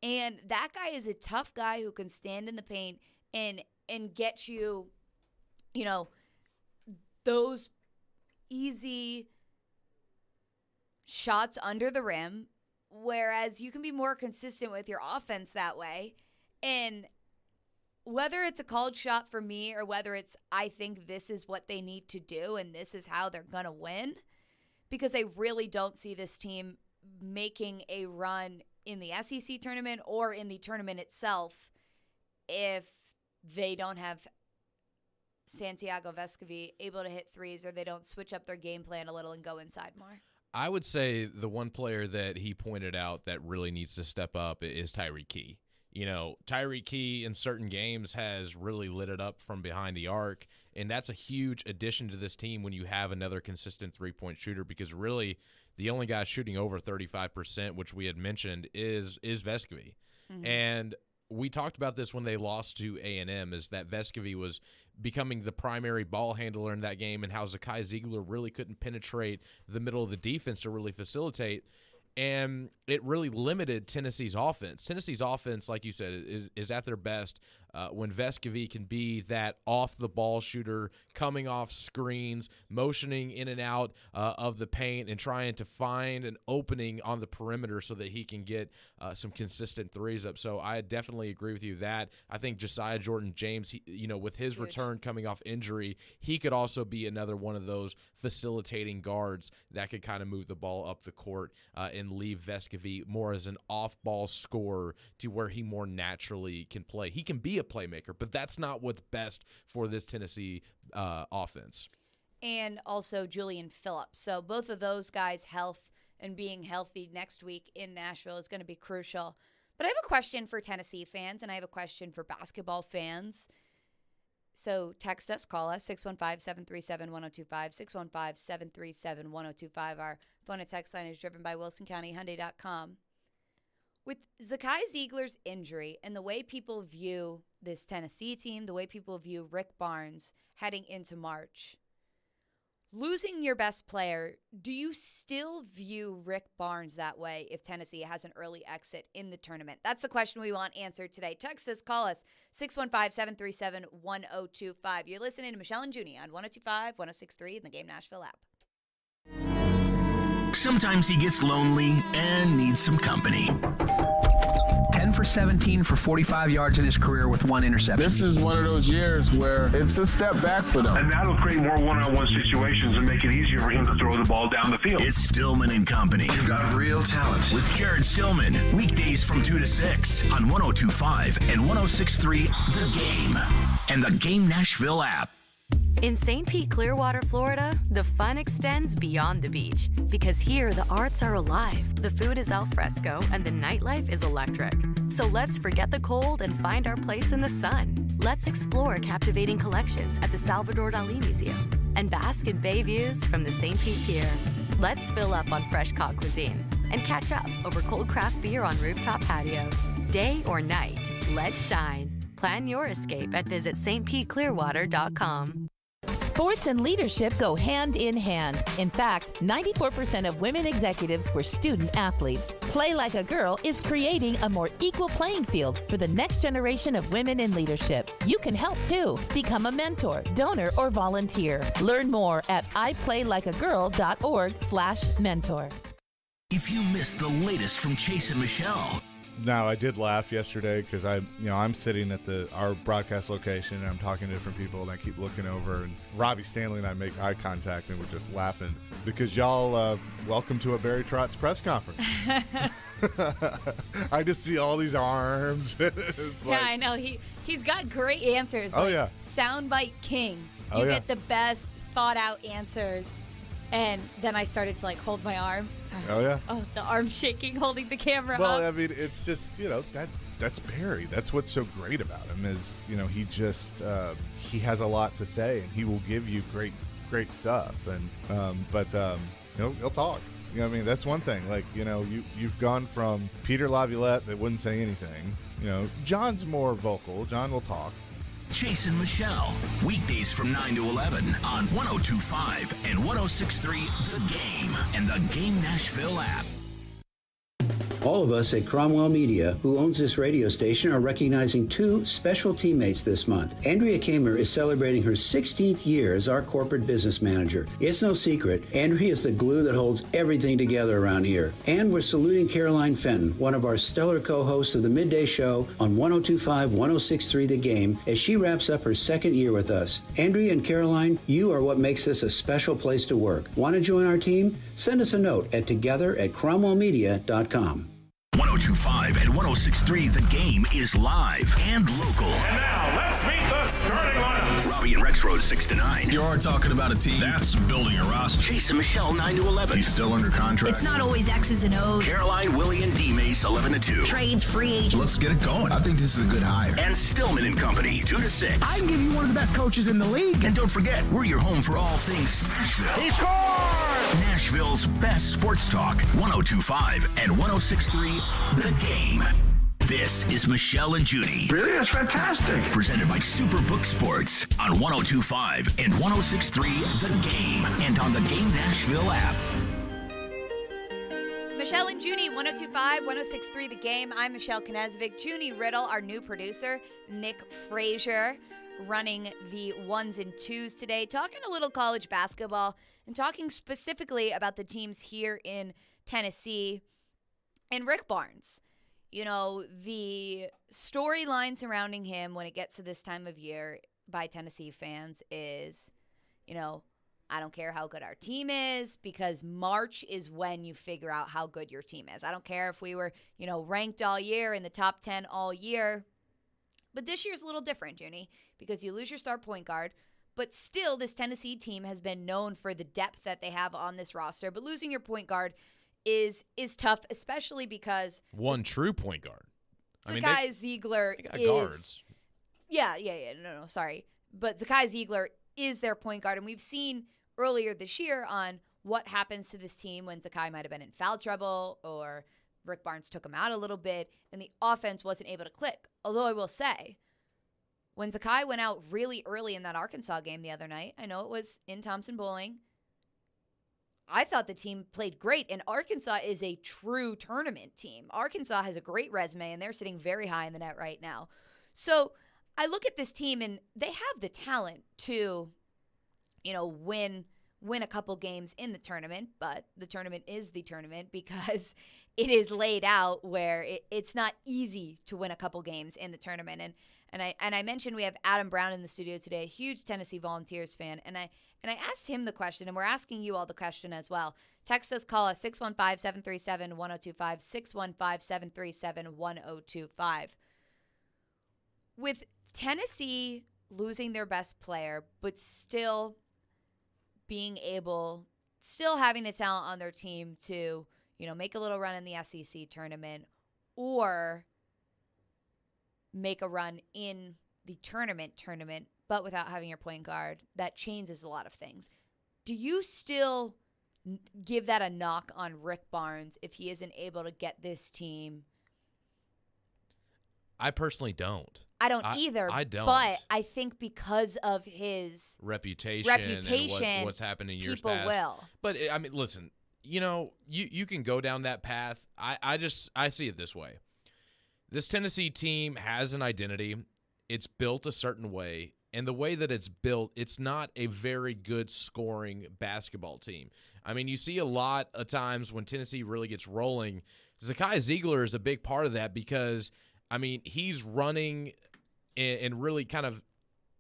And that guy is a tough guy who can stand in the paint and get you, those easy shots under the rim, whereas you can be more consistent with your offense that way. And whether it's a called shot for me or whether it's I think this is what they need to do and this is how they're going to win, because I really don't see this team making a run in the SEC tournament or in the tournament itself if they don't have Santiago Vescovi able to hit threes or they don't switch up their game plan a little and go inside more. I would say the one player that he pointed out that really needs to step up is Tyreke Key. Tyreke Key in certain games has really lit it up from behind the arc, and that's a huge addition to this team when you have another consistent three-point shooter, because really the only guy shooting over 35%, which we had mentioned, is Vescovi. Mm-hmm. And we talked about this when they lost to A&M, is that Vescovi was becoming the primary ball handler in that game and how Zakai Ziegler really couldn't penetrate the middle of the defense to really facilitate. And it really limited Tennessee's offense. Tennessee's offense, like you said, is at their best when Vescovi can be that off-the-ball shooter, coming off screens, motioning in and out of the paint, and trying to find an opening on the perimeter so that he can get some consistent threes up. So I definitely agree with you that I think Josiah Jordan-James, with his return coming off injury, he could also be another one of those facilitating guards that could kind of move the ball up the court and leave Vescovi more as an off-ball scorer to where he more naturally can play. He can be a playmaker, but that's not what's best for this Tennessee offense. And also Julian Phillips. So both of those guys' health and being healthy next week in Nashville is going to be crucial. But I have a question for Tennessee fans, and I have a question for basketball fans. So text us, call us, 615-737-1025, 615-737-1025. Our phone and text line is driven by WilsonCountyHyundai.com. With Zakai Ziegler's injury and the way people view this Tennessee team, the way people view Rick Barnes heading into March, losing your best player, do you still view Rick Barnes that way if Tennessee has an early exit in the tournament? That's the question we want answered today. Text us, call us, 615-737-1025. You're listening to Michelle and Junnie on 102.5, 106.3 in the Game Nashville app. Sometimes he gets lonely and needs some company. 10 for 17 for 45 yards in his career with one interception. This is one of those years where it's a step back for them. And that'll create more one-on-one situations and make it easier for him to throw the ball down the field. It's Stillman and Company. You've got real talent. With Jared Stillman, weekdays from 2 to 6 on 102.5 and 106.3 The Game and the Game Nashville app. In St. Pete, Clearwater, Florida, the fun extends beyond the beach. Because here, the arts are alive, the food is al fresco, and the nightlife is electric. So let's forget the cold and find our place in the sun. Let's explore captivating collections at the Salvador Dali Museum and bask in bay views from the St. Pete Pier. Let's fill up on fresh caught cuisine and catch up over cold craft beer on rooftop patios. Day or night, let's shine. Plan your escape at visitstpeteclearwater.com. Sports and leadership go hand in hand. In fact, 94% of women executives were student athletes. Play Like a Girl is creating a more equal playing field for the next generation of women in leadership. You can help too. Become a mentor, donor, or volunteer. Learn more at iplaylikeagirl.org/mentor. If you missed the latest from Chase and Michelle, No, I did laugh yesterday because I'm sitting at our broadcast location and I'm talking to different people and I keep looking over and Robbie Stanley and I make eye contact and we're just laughing because y'all welcome to a Barry Trotz press conference. I just see all these arms. I know he's got great answers. Oh yeah, soundbite king. You get the best thought out answers. And then I started to hold my arm. Oh yeah. Oh, the arm shaking, holding the camera up. Well, I mean, it's just that's Barry. That's what's so great about him is he just he has a lot to say and he will give you great stuff and he'll talk. I mean, that's one thing. You've gone from Peter Laviolette that wouldn't say anything. John's more vocal. John will talk. Chase and Michelle, weekdays from 9 to 11 on 102.5 and 106.3 The Game and the Game Nashville app. All of us at Cromwell Media, who owns this radio station, are recognizing two special teammates this month. Andrea Kamer is celebrating her 16th year as our corporate business manager. It's no secret, Andrea is the glue that holds everything together around here. And we're saluting Caroline Fenton, one of our stellar co-hosts of the midday show on 102.5, 106.3 The Game, as she wraps up her second year with us. Andrea and Caroline, you are what makes this a special place to work. Want to join our team? Send us a note at together@cromwellmedia.com. 102.5 and 106.3 The Game is live and local. And now, let's meet the starting lineups. Robbie and Rex Road 6 to 9. You are talking about a team that's building a roster. Chase and Michelle 9 to 11. He's still under contract. It's not always X's and O's. Caroline, Willie, and D Mace 11 to 2. Trades, free agents. Let's get it going. I think this is a good hire. And Stillman and Company 2 to 6. I can give you one of the best coaches in the league. And don't forget, we're your home for all things Nashville. He scored! Nashville's best sports talk. 102.5 and 106.3 The Game. This is Michelle and Junie. Really? That's fantastic. Presented by Superbook Sports on 102.5 and 106.3 The Game and on the Game Nashville app. Michelle and Junie, 102.5, 106.3 The Game. I'm Michelle Knezovic. Junie Riddle, our new producer. Nick Frazier running the ones and twos today. Talking a little college basketball and talking specifically about the teams here in Tennessee and Rick Barnes. The storyline surrounding him when it gets to this time of year by Tennessee fans is, I don't care how good our team is because March is when you figure out how good your team is. I don't care if we were, ranked all year in the top 10 all year. But this year's a little different, Junie, because you lose your star point guard. But still, this Tennessee team has been known for the depth that they have on this roster. But losing your point guard is tough, especially because one true point guard. Zakai Ziegler they got is guards. Yeah. No, sorry. But Zakai Ziegler is their point guard, and we've seen earlier this year on what happens to this team when Zakai might have been in foul trouble or Rick Barnes took him out a little bit and the offense wasn't able to click. Although I will say, when Zakai went out really early in that Arkansas game the other night, I know it was in Thompson Bowling, I thought the team played great, and Arkansas is a true tournament team. Arkansas has a great resume, and they're sitting very high in the net right now. So I look at this team, and they have the talent to, win a couple games in the tournament, but the tournament is the tournament because it is laid out where it's not easy to win a couple games in the tournament. And I mentioned we have Adam Brown in the studio today, a huge Tennessee Volunteers fan, and I asked him the question, and we're asking you all the question as well. Text us, call us 615-737-1025, 615-737-1025. With Tennessee losing their best player, but still having the talent on their team to, make a little run in the SEC tournament or make a run in the tournament, but without having your point guard, that changes a lot of things. Do you still give that a knock on Rick Barnes if he isn't able to get this team? I personally don't. I don't either. I don't. But I think because of his reputation and what's happened in years past. People will. But, listen, you can go down that path. I see it this way. This Tennessee team has an identity. It's built a certain way. and the way that it's built, it's not a very good scoring basketball team. I mean, you see a lot of times when Tennessee really gets rolling, Zakai Ziegler is a big part of that because, I mean, he's running and really kind of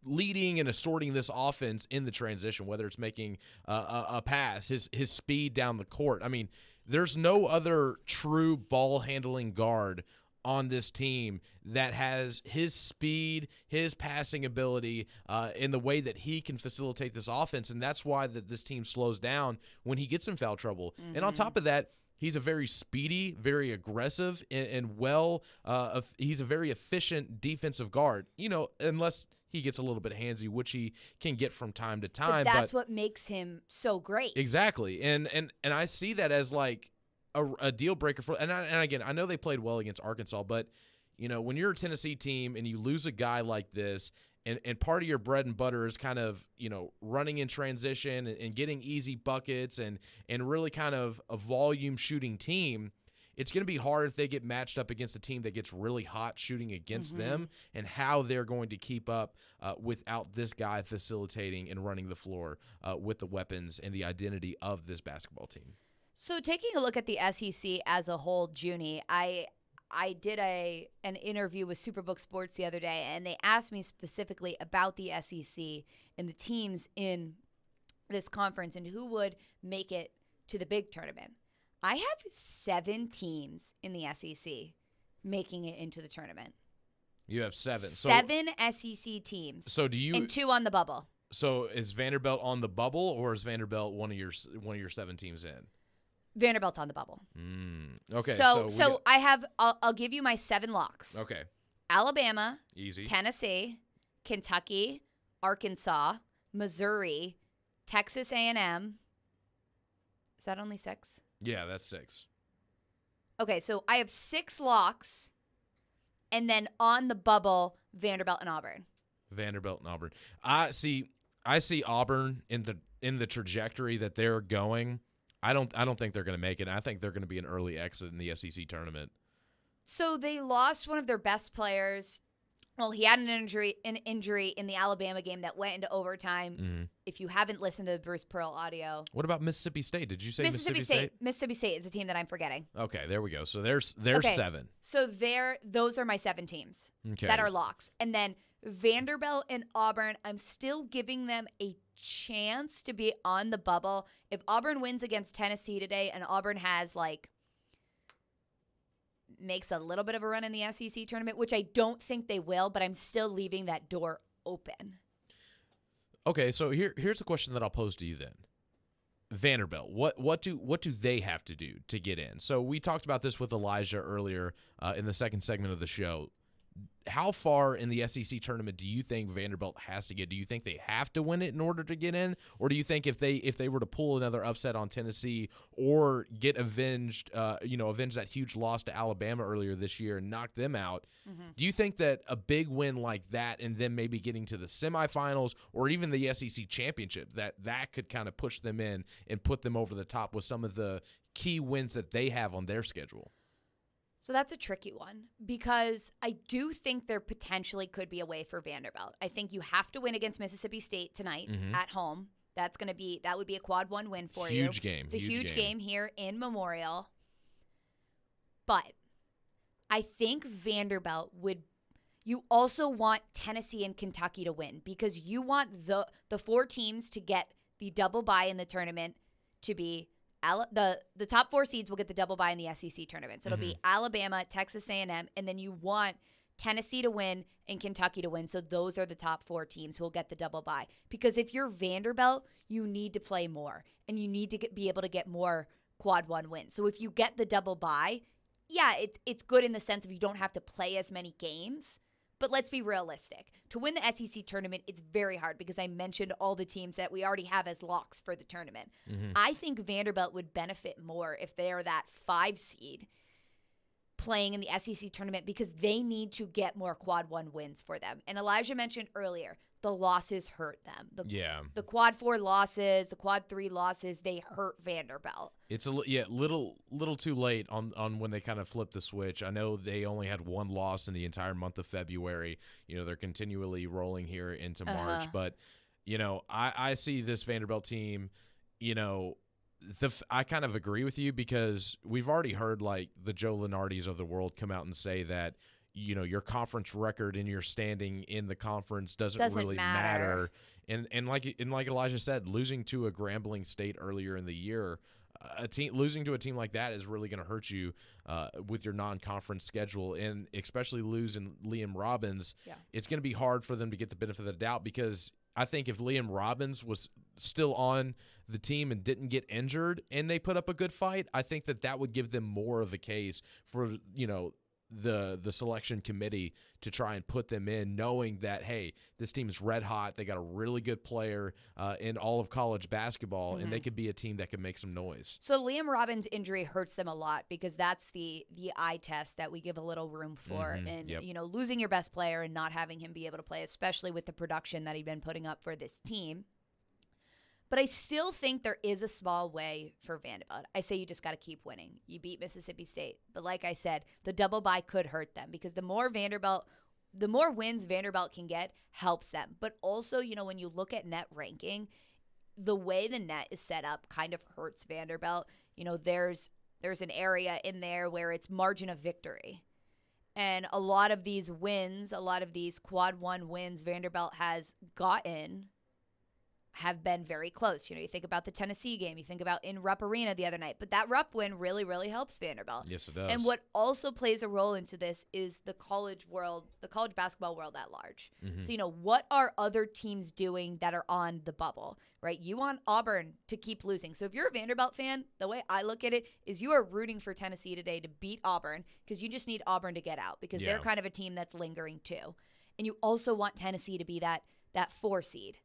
leading and assorting this offense in the transition, whether it's making a pass, his speed down the court. I mean, there's no other true ball-handling guard on this team that has his speed, his passing ability, in the way that he can facilitate this offense, and that's why this team slows down when he gets in foul trouble. Mm-hmm. And on top of that, he's a very speedy, very aggressive, and he's a very efficient defensive guard, unless he gets a little bit handsy, which he can get from time to time. But that's what makes him so great. Exactly. And I see that as like a deal breaker for, and again, I know they played well against Arkansas, but when you're a Tennessee team and you lose a guy like this, and part of your bread and butter is kind of running in transition and getting easy buckets and really kind of a volume shooting team, it's going to be hard if they get matched up against a team that gets really hot shooting against them, and how they're going to keep up without this guy facilitating and running the floor with the weapons and the identity of this basketball team. So taking a look at the SEC as a whole, Junnie, I did an interview with Superbook Sports the other day, and they asked me specifically about the SEC and the teams in this conference and who would make it to the big tournament. I have 7 teams in the SEC making it into the tournament. You have 7. 7 SEC teams. So do you? And 2 on the bubble. So is Vanderbilt on the bubble, or is Vanderbilt one of your 7 teams in? Vanderbilt's on the bubble. Okay. So I have. I'll give you my 7 locks. Okay. Alabama. Easy. Tennessee, Kentucky, Arkansas, Missouri, Texas A&M. Is that only 6? Yeah, that's 6. Okay, so I have 6 locks, and then on the bubble, Vanderbilt and Auburn. Vanderbilt and Auburn. I see Auburn in the trajectory that they're going. I don't think they're going to make it. I think they're going to be an early exit in the SEC tournament. So they lost one of their best players. Well, he had an injury in the Alabama game that went into overtime. Mm-hmm. If you haven't listened to the Bruce Pearl audio. What about Mississippi State? Did you say Mississippi State? Mississippi State is a team that I'm forgetting. Okay, there we go. So there's okay. 7. So those are my 7 teams that are locks. And then Vanderbilt and Auburn, I'm still giving them a chance to be on the bubble. If Auburn wins against Tennessee today and Auburn has makes a little bit of a run in the SEC tournament, which I don't think they will, but I'm still leaving that door open. Okay, so here's a question that I'll pose to you then. Vanderbilt, what do they have to do to get in? So we talked about this with Elijah earlier in the second segment of the show. How far in the SEC tournament do you think Vanderbilt has to get? Do you think they have to win it in order to get in, or do you think if they were to pull another upset on Tennessee or get avenge that huge loss to Alabama earlier this year and knock them out, do you think that a big win like that and then maybe getting to the semifinals or even the SEC championship that could kind of push them in and put them over the top with some of the key wins that they have on their schedule? So that's a tricky one because I do think there potentially could be a way for Vanderbilt. I think you have to win against Mississippi State tonight at home. That would be a quad 1 win for you. Huge game. It's a huge game here in Memorial. But I think Vanderbilt you also want Tennessee and Kentucky to win because you want the 4 teams to get the double bye in the tournament to be the top 4 seeds will get the double bye in the SEC tournament. So it'll be Alabama, Texas A&M, and then you want Tennessee to win and Kentucky to win. So those are the top 4 teams who will get the double bye. Because if you're Vanderbilt, you need to play more, and you need to be able to get more quad 1 wins. So if you get the double bye, yeah, it's good in the sense of you don't have to play as many games. But let's be realistic. To win the SEC tournament, it's very hard because I mentioned all the teams that we already have as locks for the tournament. I think Vanderbilt would benefit more if they are that 5 seed playing in the SEC tournament because they need to get more quad 1 wins for them. And Elijah mentioned earlier, the losses hurt them. The quad 4 losses, the quad 3 losses, they hurt Vanderbilt. It's little too late on when they kind of flipped the switch. I know they only had one loss in the entire month of February. They're continually rolling here into March, but I see this Vanderbilt team, I kind of agree with you because we've already heard like the Joe Lunardis of the world come out and say that your conference record and your standing in the conference doesn't really matter. And like Elijah said, losing to a Grambling State earlier in the year, losing to a team like that is really going to hurt you with your non-conference schedule, and especially losing Liam Robbins. Yeah. It's going to be hard for them to get the benefit of the doubt because I think if Liam Robbins was still on the team and didn't get injured and they put up a good fight, I think that would give them more of a case for the selection committee to try and put them in, knowing that, hey, this team is red hot. They got a really good player in all of college basketball, and they could be a team that could make some noise. So Liam Robbins' injury hurts them a lot because that's the eye test that we give a little room for. And, losing your best player and not having him be able to play, especially with the production that he'd been putting up for this team. But I still think there is a small way for Vanderbilt. I say you just got to keep winning. You beat Mississippi State. But like I said, the double bye could hurt them because the more wins Vanderbilt can get helps them. But also, when you look at net ranking, the way the net is set up kind of hurts Vanderbilt. There's an area in there where it's margin of victory. And a lot of these wins, a lot of these quad 1 wins Vanderbilt has gotten have been very close. You think about the Tennessee game. You think about in Rupp Arena the other night. But that Rupp win really, really helps Vanderbilt. Yes, it does. And what also plays a role into this is the college basketball world at large. Mm-hmm. So, what are other teams doing that are on the bubble, right? You want Auburn to keep losing. So if you're a Vanderbilt fan, the way I look at it is you are rooting for Tennessee today to beat Auburn because you just need Auburn to get out because they're kind of a team that's lingering too. And you also want Tennessee to be that 4 seed.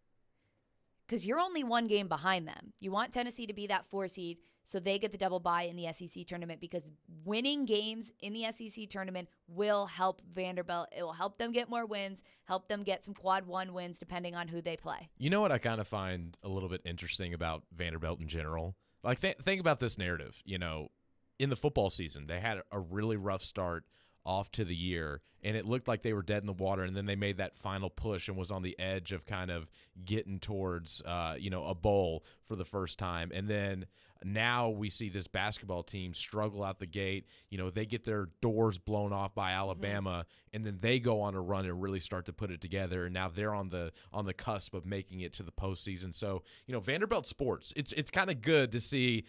Because you're only one game behind them. You want Tennessee to be that 4 seed so they get the double bye in the SEC tournament because winning games in the SEC tournament will help Vanderbilt. It will help them get more wins, help them get some quad 1 wins depending on who they play. You know what I kind of find a little bit interesting about Vanderbilt in general? Like think about this narrative. In the football season, they had a really rough start off to the year, and it looked like they were dead in the water, and then they made that final push and was on the edge of kind of getting towards a bowl for the first time. And then now we see this basketball team struggle out the gate. They get their doors blown off by Alabama, and then they go on a run and really start to put it together. And now they're on the cusp of making it to the postseason. So Vanderbilt sports, it's kind of good to see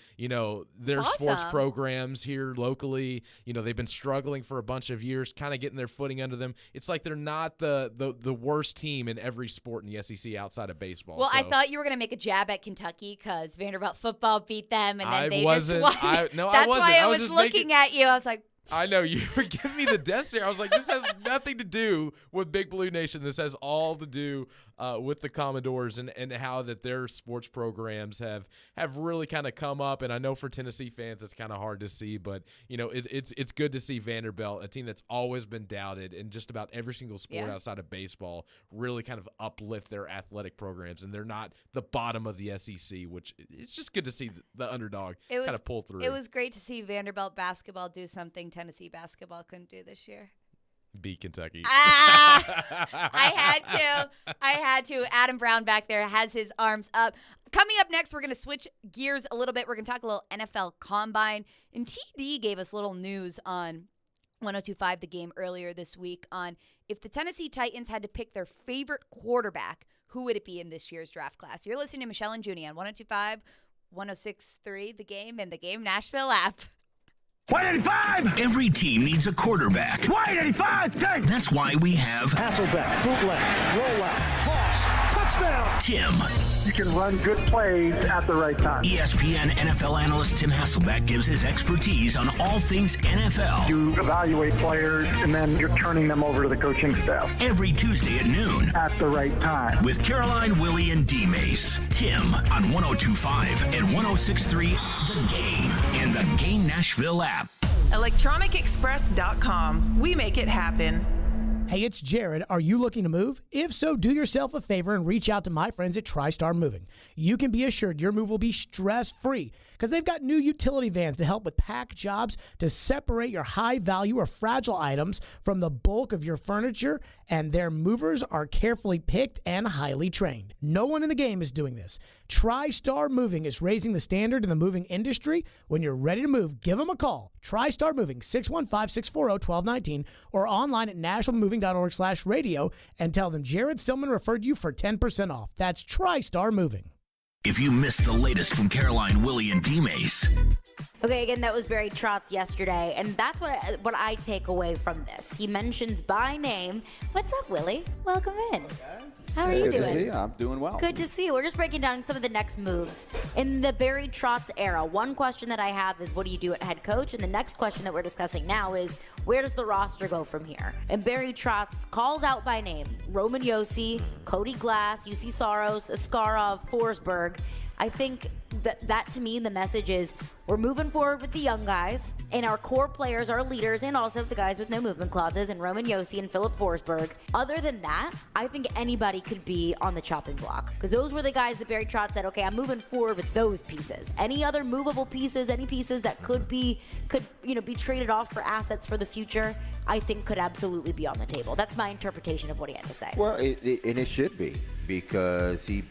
their sports programs here locally. They've been struggling for a bunch of years, kind of getting their footing under them. It's like they're not the worst team in every sport in the SEC outside of baseball. Well, I thought you were going to make a jab at Kentucky because Vanderbilt football beat them. And then they just won. That's why I was looking at you. I was like, I know you were giving me the death stare. I was like, this has nothing to do with Big Blue Nation. This has all to do with the Commodores and how that their sports programs have really kind of come up. And I know for Tennessee fans, it's kind of hard to see, but it's good to see Vanderbilt, a team that's always been doubted in just about every single sport outside of baseball, really kind of uplift their athletic programs. And they're not the bottom of the SEC, which it's just good to see the underdog kind of pull through. It was great to see Vanderbilt basketball do something Tennessee basketball couldn't do this year. Beat Kentucky. I had to. Adam Brown back there has his arms up. Coming up next, we're going to switch gears a little bit. We're going to talk a little NFL Combine. And TD gave us little news on 102.5 The Game earlier this week on if the Tennessee Titans had to pick their favorite quarterback, who would it be in this year's draft class? You're listening to Michelle and Junnie on 102.5, 106.3 The Game, and the Game Nashville app. 185! Every team needs a quarterback. 185! That's why we have Hasselbeck, bootleg, rollout, toss, touchdown. Tim. You can run good plays at the right time. ESPN NFL analyst Tim Hasselbeck gives his expertise on all things NFL. You evaluate players, and then you're turning them over to the coaching staff. Every Tuesday at noon. At the right time. With Caroline, Willie, and D-Mace. Tim on 102.5 and 106.3 The Game and the Game Nashville app. ElectronicExpress.com. We make it happen. Hey, it's Jared. Are you looking to move? If so, do yourself a favor and reach out to my friends at TriStar Moving. You can be assured your move will be stress-free because they've got new utility vans to help with pack jobs to separate your high-value or fragile items from the bulk of your furniture, and their movers are carefully picked and highly trained. No one in the game is doing this. TriStar Moving is raising the standard in the moving industry. When you're ready to move, give them a call. TriStar Moving, 615-640-1219, or online at nationalmoving.org/radio, and tell them Jared Stillman referred you for 10% off. That's TriStar Moving. If you missed the latest from Caroline, Willie, and D-Mace. Okay, again, that was Barry Trotz yesterday, and that's what I take away from this. He mentions by name. What's up, Willie? Welcome in. How are you doing? Good to see you. I'm doing well. Good to see you. We're just breaking down some of the next moves in the Barry Trotz era. One question that I have is, what do you do at head coach? And the next question that we're discussing now is, where does the roster go from here? And Barry Trotz calls out by name Roman Josi, Cody Glass, UC Saros, Askarov, Forsberg. I think that to me, the message is we're moving forward with the young guys and our core players, our leaders, and also the guys with no movement clauses, and Roman Josi and Philip Forsberg. Other than that, I think anybody could be on the chopping block because those were the guys that Barry Trotz said, okay, I'm moving forward with those pieces. Any other movable pieces, any pieces that could be traded off for assets for the future, I think could absolutely be on the table. That's my interpretation of what he had to say. Well, it should be because he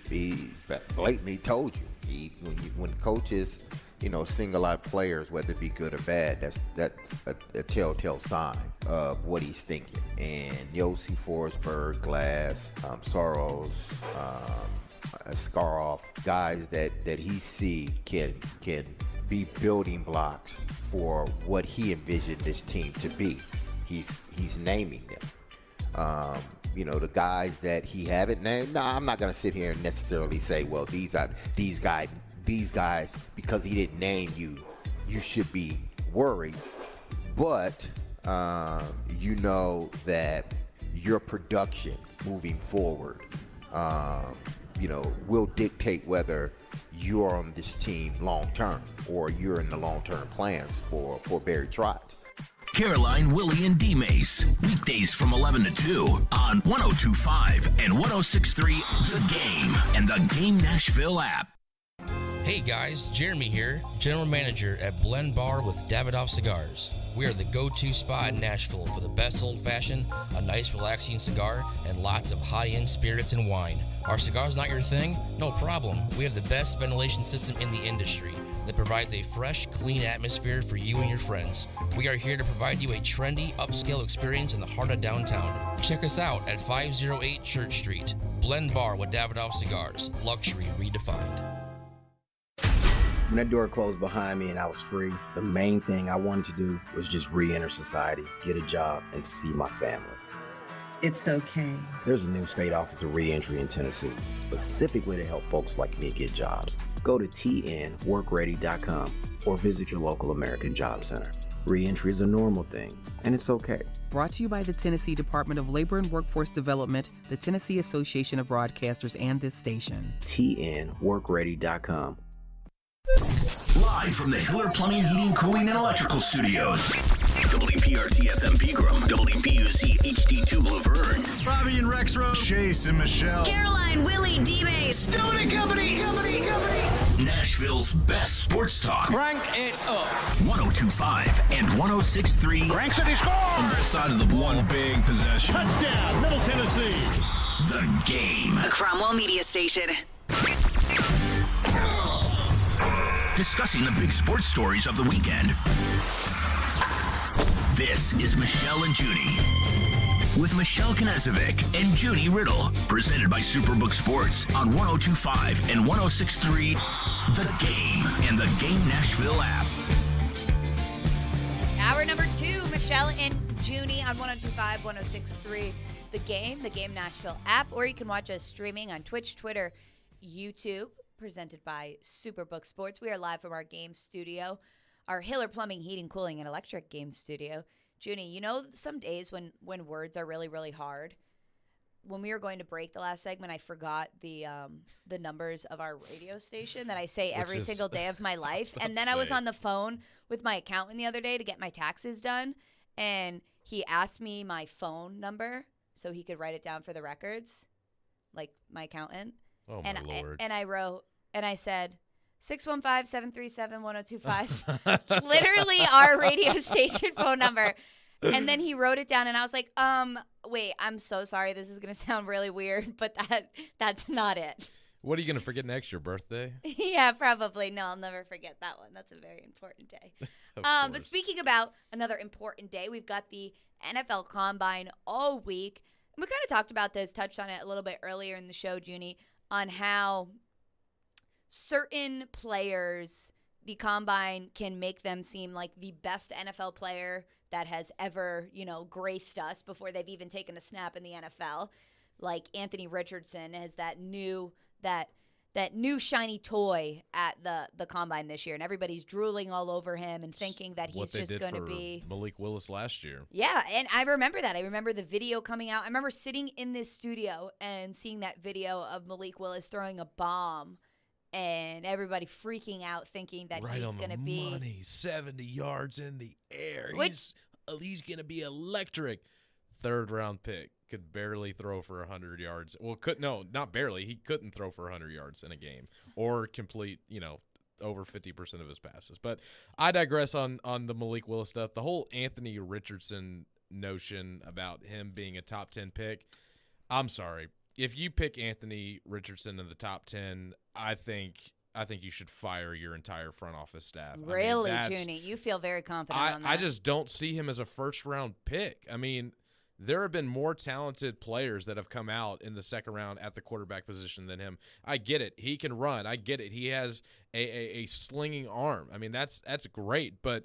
blatantly told you. When coaches, single out players, whether it be good or bad, that's a telltale sign of what he's thinking. And Josi, Forsberg, Glass, Saros, Askarov, guys that he see can be building blocks for what he envisioned this team to be. He's naming them. The guys that he haven't named. No, I'm not going to sit here and necessarily say, well, these guys, because he didn't name you, you should be worried. But you know that your production moving forward, will dictate whether you're on this team long term or you're in the long term plans for Barry Trotz. Caroline, Willie, and D-Mace. Weekdays from 11 to 2 on 102.5 and 106.3 The Game and the Game Nashville app. Hey guys, Jeremy here, General Manager at Blend Bar with Davidoff Cigars. We are the go-to spot in Nashville for the best old-fashioned, a nice relaxing cigar, and lots of high-end spirits and wine. Are cigars not your thing? No problem. We have the best ventilation system in the industry that provides a fresh, clean atmosphere for you and your friends. We are here to provide you a trendy, upscale experience in the heart of downtown. Check us out at 508 Church Street. Blend Bar with Davidoff Cigars. Luxury redefined. When that door closed behind me and I was free, the main thing I wanted to do was just re-enter society, get a job, and see my family. It's okay. There's a new state office of re-entry in Tennessee, specifically to help folks like me get jobs. Go to tnworkready.com or visit your local American Job Center. Re-entry is a normal thing, and it's okay. Brought to you by the Tennessee Department of Labor and Workforce Development, the Tennessee Association of Broadcasters, and this station. tnworkready.com. Live from the Hiller Plumbing, Heating, Cooling, and Electrical Studios. WPRT FM Pegram, WPUC HD2 Laverne. Bobby and Rex Road. Chase and Michelle. Caroline, Willie, D-Mace. Stone and Company. Nashville's best sports talk. Crank it up. 102.5 and 106.3. Crank City scores. On both sides of the one big possession. Touchdown, Middle Tennessee. The Game. A Cromwell Media Station. Discussing the big sports stories of the weekend. This is Michelle and Junnie. With Michelle Knezovic and Junnie Riddle. Presented by Superbook Sports on 102.5 and 106.3 The Game and the Game Nashville app. Hour number 2, Michelle and Junnie on 102.5, 106.3 The Game Nashville app. Or you can watch us streaming on Twitch, Twitter, YouTube. Presented by Superbook Sports. We are live from our game studio, our Hiller Plumbing, Heating, Cooling, and Electric game studio. Junnie, some days when words are really, really hard. When we were going to break the last segment, I forgot the numbers of our radio station that I say every single day of my life. And then I was on the phone with my accountant the other day to get my taxes done, and he asked me my phone number. so he could write it down for the records, like my accountant. Oh, and my Lord. I wrote, and I said, 615-737-1025. Literally our radio station phone number. And then he wrote it down, and I was like, wait, I'm so sorry. This is going to sound really weird, but that's not it. What are you going to forget next, your birthday? Yeah, probably. No, I'll never forget that one. That's a very important day. But speaking about another important day, we've got the NFL Combine all week. And we kind of talked about this, touched on it a little bit earlier in the show, Junnie, on how certain players, the Combine can make them seem like the best NFL player that has ever, graced us before they've even taken a snap in the NFL. Like Anthony Richardson has that new shiny toy at the Combine this year, and everybody's drooling all over him and thinking that he's just going to be Malik Willis last year. Yeah, and I remember that. I remember the video coming out. I remember sitting in this studio and seeing that video of Malik Willis throwing a bomb, and everybody freaking out, thinking that he's going to be money, 70 yards in the air. He's going to be electric. Third-round pick. Could barely throw for 100 yards. Well, not barely. He couldn't throw for 100 yards in a game or complete, over 50% of his passes. But I digress on the Malik Willis stuff. The whole Anthony Richardson notion about him being a top 10 pick, I'm sorry. If you pick Anthony Richardson in the top 10, I think you should fire your entire front office staff. Really, Junnie? You feel very confident on that. I just don't see him as a first-round pick. I mean, there have been more talented players that have come out in the second round at the quarterback position than him. I get it. He can run. I get it. He has a slinging arm. I mean, that's great. But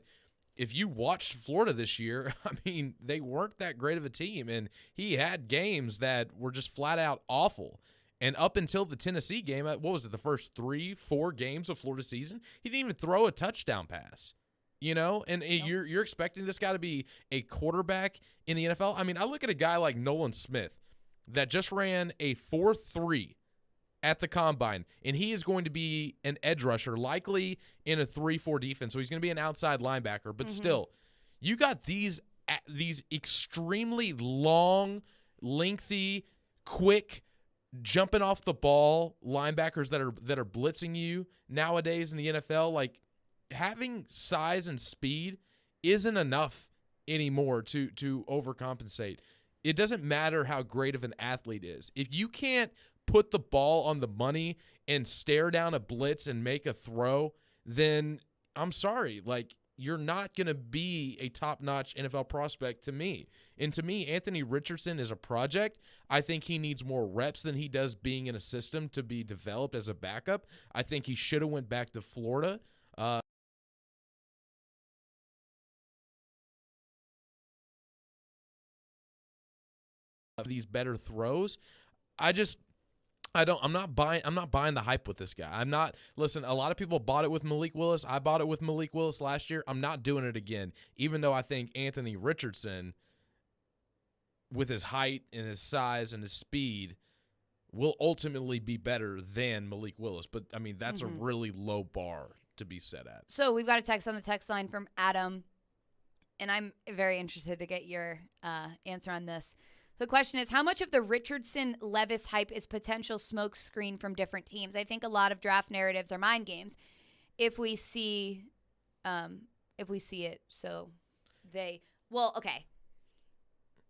if you watched Florida this year, I mean, they weren't that great of a team. And he had games that were just flat out awful. And up until the Tennessee game, what was it, the first 3-4 games of Florida season, he didn't even throw a touchdown pass. And you're expecting this guy to be a quarterback in the NFL? I mean, I look at a guy like Nolan Smith that just ran a 4.3 at the Combine, and he is going to be an edge rusher, likely in a 3-4 defense. So he's going to be an outside linebacker, but still, you got these extremely long, lengthy, quick, jumping off the ball linebackers that are blitzing you nowadays in the NFL. Like, having size and speed isn't enough anymore to overcompensate. It doesn't matter how great of an athlete is. If you can't put the ball on the money and stare down a blitz and make a throw, then I'm sorry. Like, you're not going to be a top-notch NFL prospect to me. And to me, Anthony Richardson is a project. I think he needs more reps than he does being in a system to be developed as a backup. I think he should have went back to Florida. These better throws. I'm not buying the hype with this guy. Listen, a lot of people bought it with Malik Willis. I bought it with Malik Willis last year. I'm not doing it again, even though I think Anthony Richardson, with his height and his size and his speed, will ultimately be better than Malik Willis. But, I mean, that's a really low bar to be set at. So we've got a text on the text line from Adam, and I'm very interested to get your answer on this. The question is, how much of the Richardson-Levis hype is potential smokescreen from different teams? I think a lot of draft narratives are mind games. If we see it, so they – well, okay.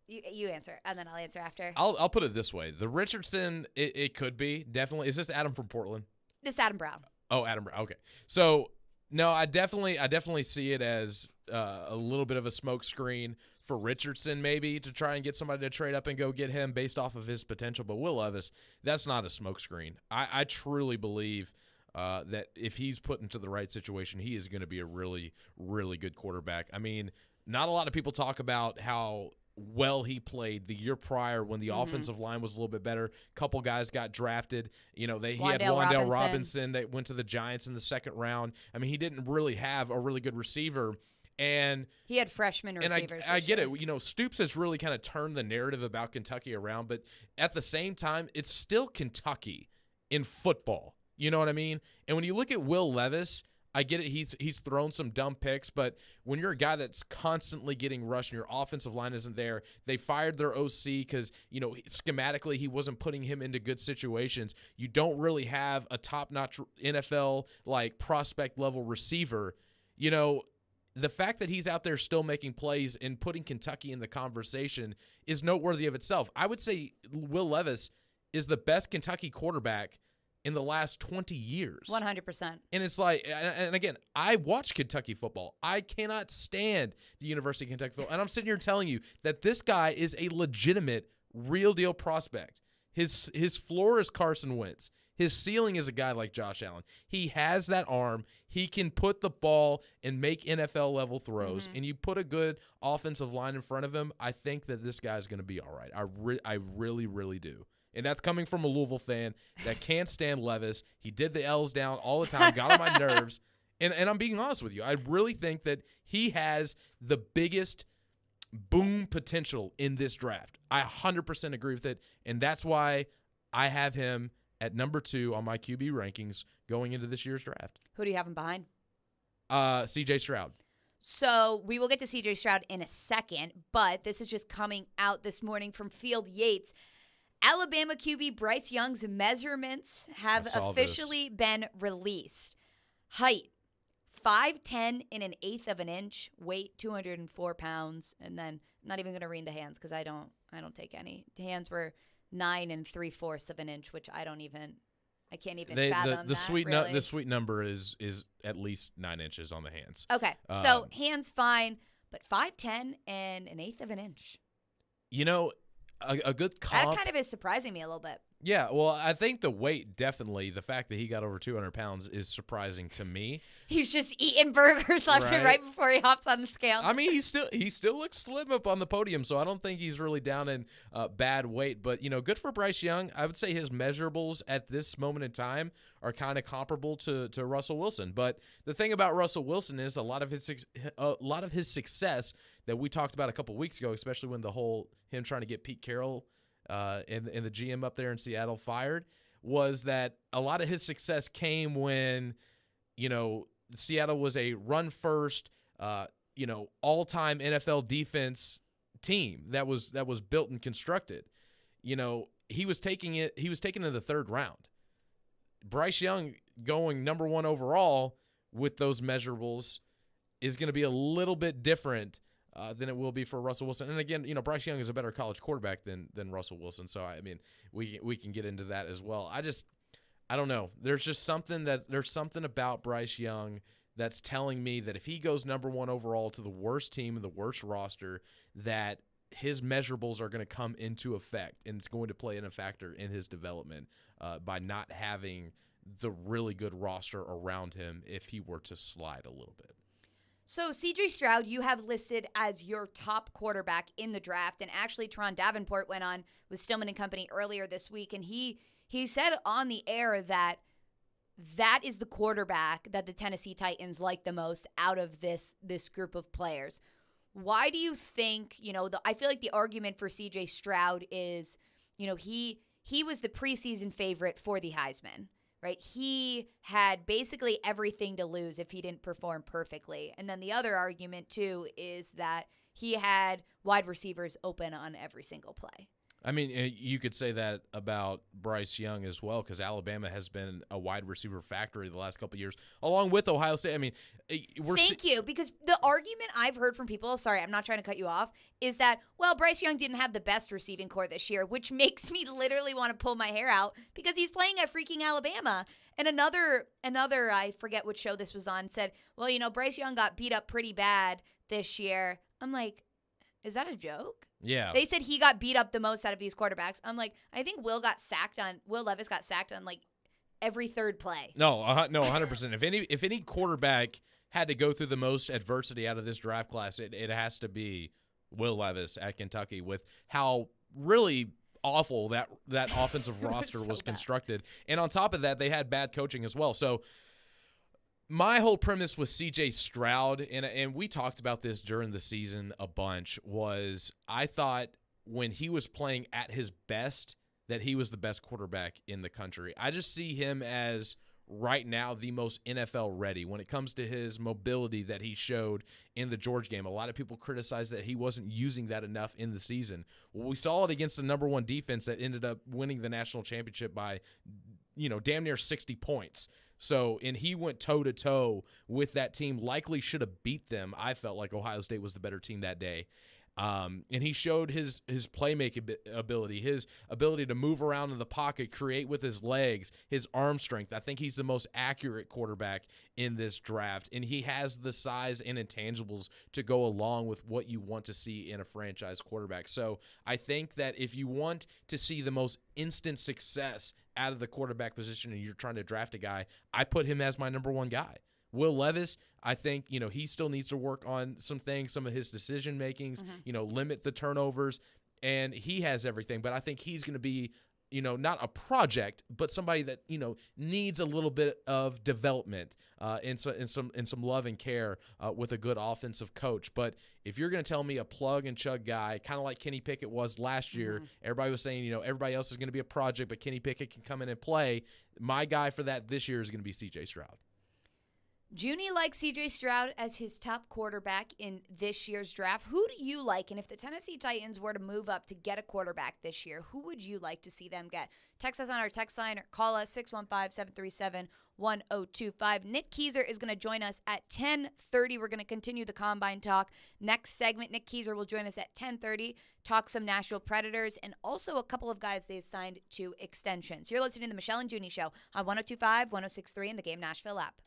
You answer, and then I'll answer after. I'll put it this way. The Richardson, it could be, definitely. Is this Adam from Portland? This is Adam Brown. Oh, Adam Brown. Okay. So, no, I definitely see it as a little bit of a smokescreen for Richardson, maybe, to try and get somebody to trade up and go get him based off of his potential. But Will Levis, that's not a smokescreen. I truly believe that if he's put into the right situation, he is going to be a really, really good quarterback. I mean, not a lot of people talk about how well he played the year prior when the offensive line was a little bit better. Couple guys got drafted. He had Wan'Dale Robinson that went to the Giants in the second round. I mean, he didn't really have a really good receiver. And he had freshman receivers. I get it. Stoops has really kind of turned the narrative about Kentucky around, but at the same time, it's still Kentucky in football. You know what I mean? And when you look at Will Levis, I get it. He's thrown some dumb picks, but when you're a guy that's constantly getting rushed and your offensive line isn't there, they fired their OC because, schematically he wasn't putting him into good situations. You don't really have a top-notch NFL, prospect-level receiver. The fact that he's out there still making plays and putting Kentucky in the conversation is noteworthy of itself. I would say Will Levis is the best Kentucky quarterback in the last 20 years. 100%. And it's and again, I watch Kentucky football. I cannot stand the University of Kentucky football. And I'm sitting here telling you that this guy is a legitimate, real-deal prospect. His floor is Carson Wentz. His ceiling is a guy like Josh Allen. He has that arm. He can put the ball and make NFL-level throws. Mm-hmm. And you put a good offensive line in front of him, I think that this guy's going to be all right. I really, really do. And that's coming from a Louisville fan that can't stand Levis. He did the L's down all the time, got on my nerves. And I'm being honest with you. I really think that he has the biggest boom potential in this draft. I 100% agree with it, and that's why I have him at number 2 on my QB rankings going into this year's draft. Who do you have him behind? C.J. Stroud. So we will get to C.J. Stroud in a second, but this is just coming out this morning from Field Yates. Alabama QB Bryce Young's measurements have officially been released. Height, 5'10" and an eighth of an inch. Weight, 204 pounds. And then I'm not even going to read the hands because I don't take any. The hands were 9 3/4 of an inch, which I can't even fathom the that, sweet really. The sweet number is at least 9 inches on the hands. Okay, so hands fine, but 5'10" and an eighth of an inch. A good comp. That kind of is surprising me a little bit. Yeah, well, I think the weight definitely, the fact that he got over 200 pounds is surprising to me. He's just eating burgers left and right before he hops on the scale. I mean, he still looks slim up on the podium, so I don't think he's really down in bad weight. But, good for Bryce Young. I would say his measurables at this moment in time are kind of comparable to Russell Wilson. But the thing about Russell Wilson is a lot of his success that we talked about a couple weeks ago, especially when him trying to get Pete Carroll and the GM up there in Seattle fired, was that a lot of his success came when, Seattle was a run-first, all-time NFL defense team that was built and constructed. He was taken in the 3rd round. Bryce Young going number 1 overall with those measurables is going to be a little bit different than it will be for Russell Wilson. And again, Bryce Young is a better college quarterback than Russell Wilson. So I mean, we can get into that as well. I don't know. There's something about Bryce Young that's telling me that if he goes number 1 overall to the worst team and the worst roster, that his measurables are going to come into effect, and it's going to play in a factor in his development by not having the really good roster around him if he were to slide a little bit. So C.J. Stroud, you have listed as your top quarterback in the draft, and actually Teron Davenport went on with Stillman & Company earlier this week, and he said on the air that is the quarterback that the Tennessee Titans like the most out of this group of players. Why do you think, I feel like the argument for C.J. Stroud is, he was the preseason favorite for the Heisman. Right, he had basically everything to lose if he didn't perform perfectly. And then the other argument, too, is that he had wide receivers open on every single play. I mean, you could say that about Bryce Young as well, because Alabama has been a wide receiver factory the last couple of years, along with Ohio State. I mean, Thank you, because the argument I've heard from people, sorry, I'm not trying to cut you off, is that, well, Bryce Young didn't have the best receiving core this year, which makes me literally want to pull my hair out because he's playing at freaking Alabama. And another, I forget which show this was on, said, well, Bryce Young got beat up pretty bad this year. I'm like, is that a joke? Yeah. They said he got beat up the most out of these quarterbacks. I'm like, I think Will Levis got sacked on like every 3rd play. No, 100%. If any quarterback had to go through the most adversity out of this draft class, it has to be Will Levis at Kentucky, with how really awful that offensive roster was constructed. And on top of that, they had bad coaching as well. So my whole premise with C.J. Stroud, and we talked about this during the season a bunch, was I thought when he was playing at his best that he was the best quarterback in the country. I just see him as right now the most NFL ready when it comes to his mobility that he showed in the Georgia game. A lot of people criticize that he wasn't using that enough in the season. Well, we saw it against the number one defense that ended up winning the national championship by, damn near 60 points. So, and he went toe-to-toe with that team, likely should have beat them. I felt like Ohio State was the better team that day. And he showed his playmaking ability, his ability to move around in the pocket, create with his legs, his arm strength. I think he's the most accurate quarterback in this draft, and he has the size and intangibles to go along with what you want to see in a franchise quarterback. So I think that if you want to see the most instant success out of the quarterback position and you're trying to draft a guy, I put him as my number one guy. Will Levis, I think, he still needs to work on some things, some of his decision makings, limit the turnovers, and he has everything. But I think he's going to be, not a project, but somebody that, needs a little bit of development and some love and care with a good offensive coach. But if you're going to tell me a plug and chug guy, kind of like Kenny Pickett was last year, everybody was saying, everybody else is going to be a project, but Kenny Pickett can come in and play. My guy for that this year is going to be C.J. Stroud. Junnie likes C.J. Stroud as his top quarterback in this year's draft. Who do you like? And if the Tennessee Titans were to move up to get a quarterback this year, who would you like to see them get? Text us on our text line or call us 615-737-1025. Nick Keiser is going to join us at 10:30. We're going to continue the Combine talk. Next segment, Nick Keiser will join us at 10:30, talk some Nashville Predators, and also a couple of guys they've signed to extensions. You're listening to the Michelle and Junnie Show on 102.5, 106.3, and the Game Nashville app.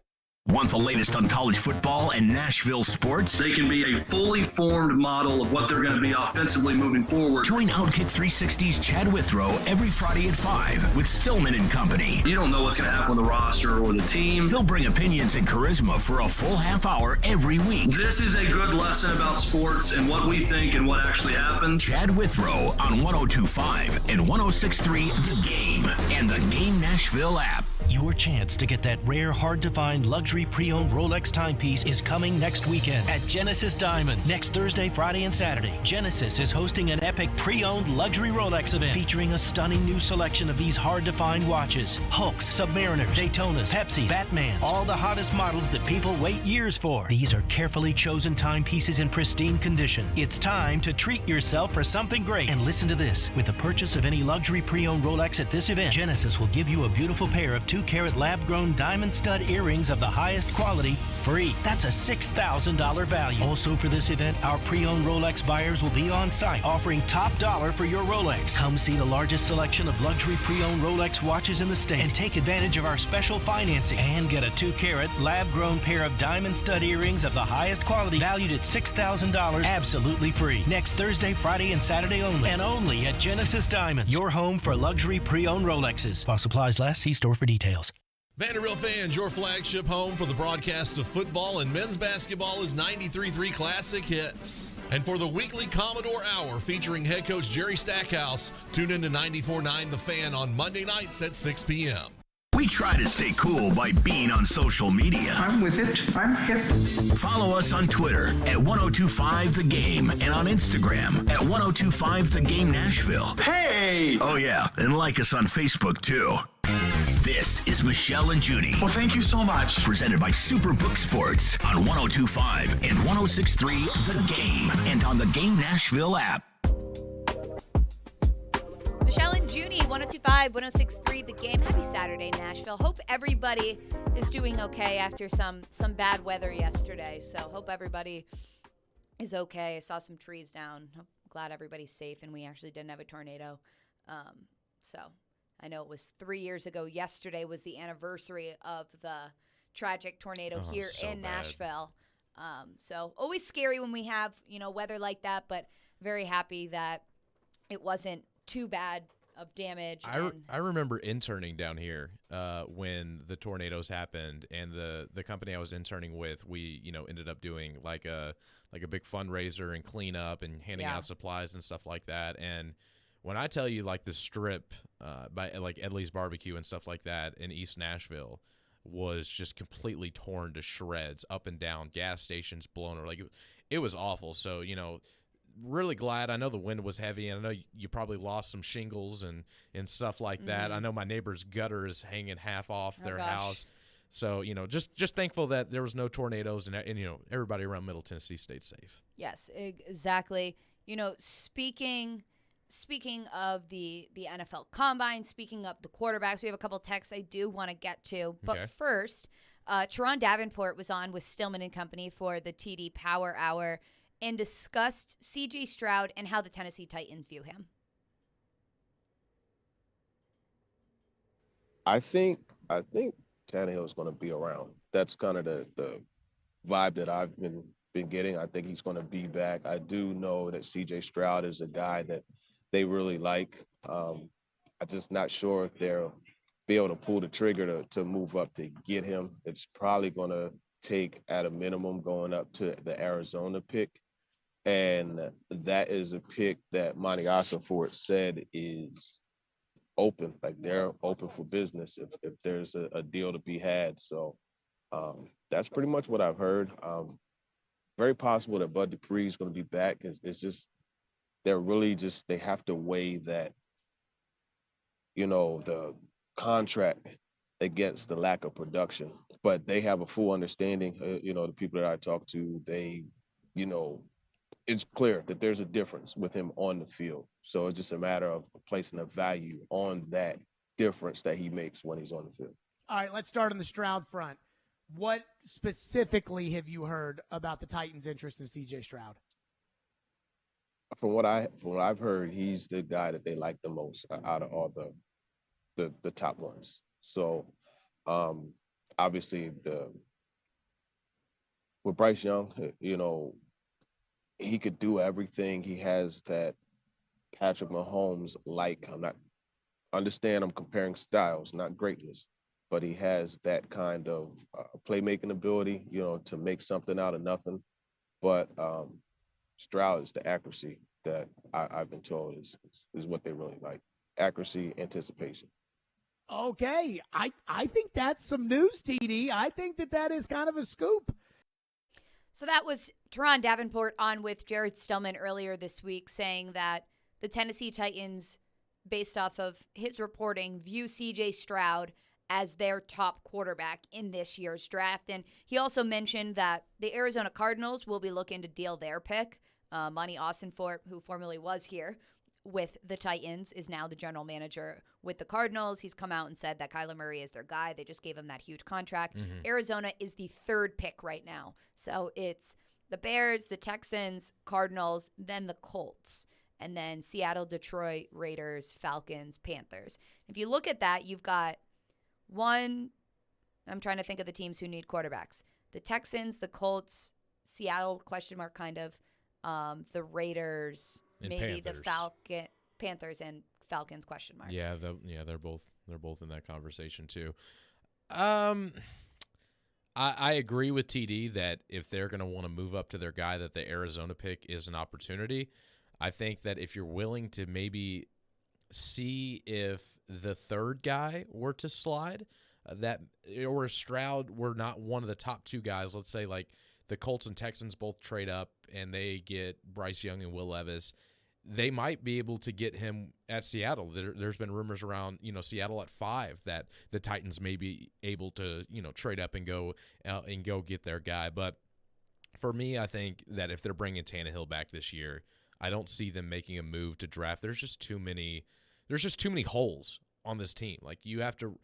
Want the latest on college football and Nashville sports? They can be a fully formed model of what they're going to be offensively moving forward. Join Outkick 360's Chad Withrow every Friday at 5 with Stillman and Company. You don't know what's going to happen with the roster or the team. He'll bring opinions and charisma for a full half hour every week. This is a good lesson about sports and what we think and what actually happens. Chad Withrow on 102.5 and 106.3 The Game and the Game Nashville app. Your chance to get that rare, hard-to-find luxury pre-owned Rolex timepiece is coming next weekend at Genesis Diamonds. Next Thursday, Friday, and Saturday, Genesis is hosting an epic pre-owned luxury Rolex event featuring a stunning new selection of these hard-to-find watches. Hulks, Submariners, Daytonas, Pepsis, Batmans, all the hottest models that people wait years for. These are carefully chosen timepieces in pristine condition. It's time to treat yourself for something great. And listen to this. With the purchase of any luxury pre-owned Rolex at this event, Genesis will give you a beautiful pair of 2-carat lab-grown diamond stud earrings of the highest quality free. That's a $6,000 value. Also for this event, our pre-owned Rolex buyers will be on site offering top dollar for your Rolex. Come see the largest selection of luxury pre-owned Rolex watches in the state and take advantage of our special financing and get a 2-carat lab-grown pair of diamond stud earrings of the highest quality valued at $6,000 absolutely free. Next Thursday, Friday, and Saturday only. And only at Genesis Diamonds, your home for luxury pre-owned Rolexes. While supplies last, see store for details. Vanderbilt fans, your flagship home for the broadcast of football and men's basketball is 93.3 Classic Hits. And for the weekly Commodore Hour featuring head coach Jerry Stackhouse, tune in to 94.9 The Fan on Monday nights at 6 p.m. We try to stay cool by being on social media. I'm with it. I'm hip. Follow us on Twitter at 1025 The Game and on Instagram at 1025 The Game Nashville. Hey! Oh, yeah, and like us on Facebook, too. This is Michelle and Junnie. Well, thank you so much. Presented by Superbook Sports on 102.5 and 106.3 The Game and on the Game Nashville app. Michelle and Junnie, 102.5, 106.3 The Game. Happy Saturday, Nashville. Hope everybody is doing okay after some bad weather yesterday. So hope everybody is okay. I saw some trees down. I'm glad everybody's safe, and we actually didn't have a tornado. So I know it was 3 years ago. Yesterday was the anniversary of the tragic tornado here in Nashville. So always scary when we have, weather like that, but very happy that it wasn't too bad of damage. I remember interning down here when the tornadoes happened, and the company I was interning with, we ended up doing like a big fundraiser and cleanup and handing out supplies and stuff like that. And when I tell you, like, the strip by like Edley's Barbecue and stuff like that in East Nashville was just completely torn to shreds, up and down, gas stations blown, or like it was awful. So really glad. I know the wind was heavy, and I know you probably lost some shingles and stuff like that. I know my neighbor's gutter is hanging half off their house. So, just thankful that there was no tornadoes and everybody around Middle Tennessee stayed safe. Yes, exactly. Speaking of the NFL Combine, speaking of the quarterbacks, we have a couple texts I do want to get to. But first, Teron Davenport was on with Stillman and Company for the TD Power Hour and discussed C.J. Stroud and how the Tennessee Titans view him. I think Tannehill is going to be around. That's kind of the vibe that I've been getting. I think he's going to be back. I do know that C.J. Stroud is a guy that they really like. I'm just not sure if they'll be able to pull the trigger to move up to get him. It's probably going to take, at a minimum, going up to the Arizona pick. And that is a pick that Monty Ossenfort said is open. Like, they're open for business if there's a deal to be had. So that's pretty much what I've heard. Very possible that Bud Dupree is going to be back. It's just they have to weigh that, the contract against the lack of production. But they have a full understanding. The people that I talk to, they, it's clear that there's a difference with him on the field. So it's just a matter of placing a value on that difference that he makes when he's on the field. All right, let's start on the Stroud front. What specifically have you heard about the Titans' interest in C.J. Stroud? From what I've heard, he's the guy that they like the most out of all the top ones. So obviously with Bryce Young, he could do everything. He has that Patrick Mahomes I'm comparing styles, not greatness, but he has that kind of playmaking ability, to make something out of nothing. But Stroud is the accuracy that I've been told is what they really like. Accuracy, anticipation. Okay. I think that's some news, TD. I think that is kind of a scoop. So that was Teron Davenport on with Jared Stillman earlier this week, saying that the Tennessee Titans, based off of his reporting, view C.J. Stroud as their top quarterback in this year's draft. And he also mentioned that the Arizona Cardinals will be looking to deal their pick. Monty Ossenfort, who formerly was here with the Titans, is now the general manager with the Cardinals. He's come out and said that Kyler Murray is their guy. They just gave him that huge contract. Arizona is the third pick right now. So it's the Bears, the Texans, Cardinals, then the Colts, and then Seattle, Detroit, Raiders, Falcons, Panthers. If you look at that, you've got I'm trying to think of the teams who need quarterbacks. The Texans, the Colts, Seattle, question mark kind of, the Raiders, and maybe Panthers. The Panthers and Falcons, question mark. Yeah, they're both in that conversation too. I agree with TD that if they're going to want to move up to their guy, that the Arizona pick is an opportunity. I think that if you're willing to maybe see if the third guy were to slide, or Stroud were not one of the top two guys, let's say like the Colts and Texans both trade up and they get Bryce Young and Will Levis, they might be able to get him at Seattle. There's been rumors around, Seattle at 5 that the Titans may be able to, trade up and go get their guy. But for me, I think that if they're bringing Tannehill back this year, I don't see them making a move to draft. There's just too many holes on this team. Like, you have to.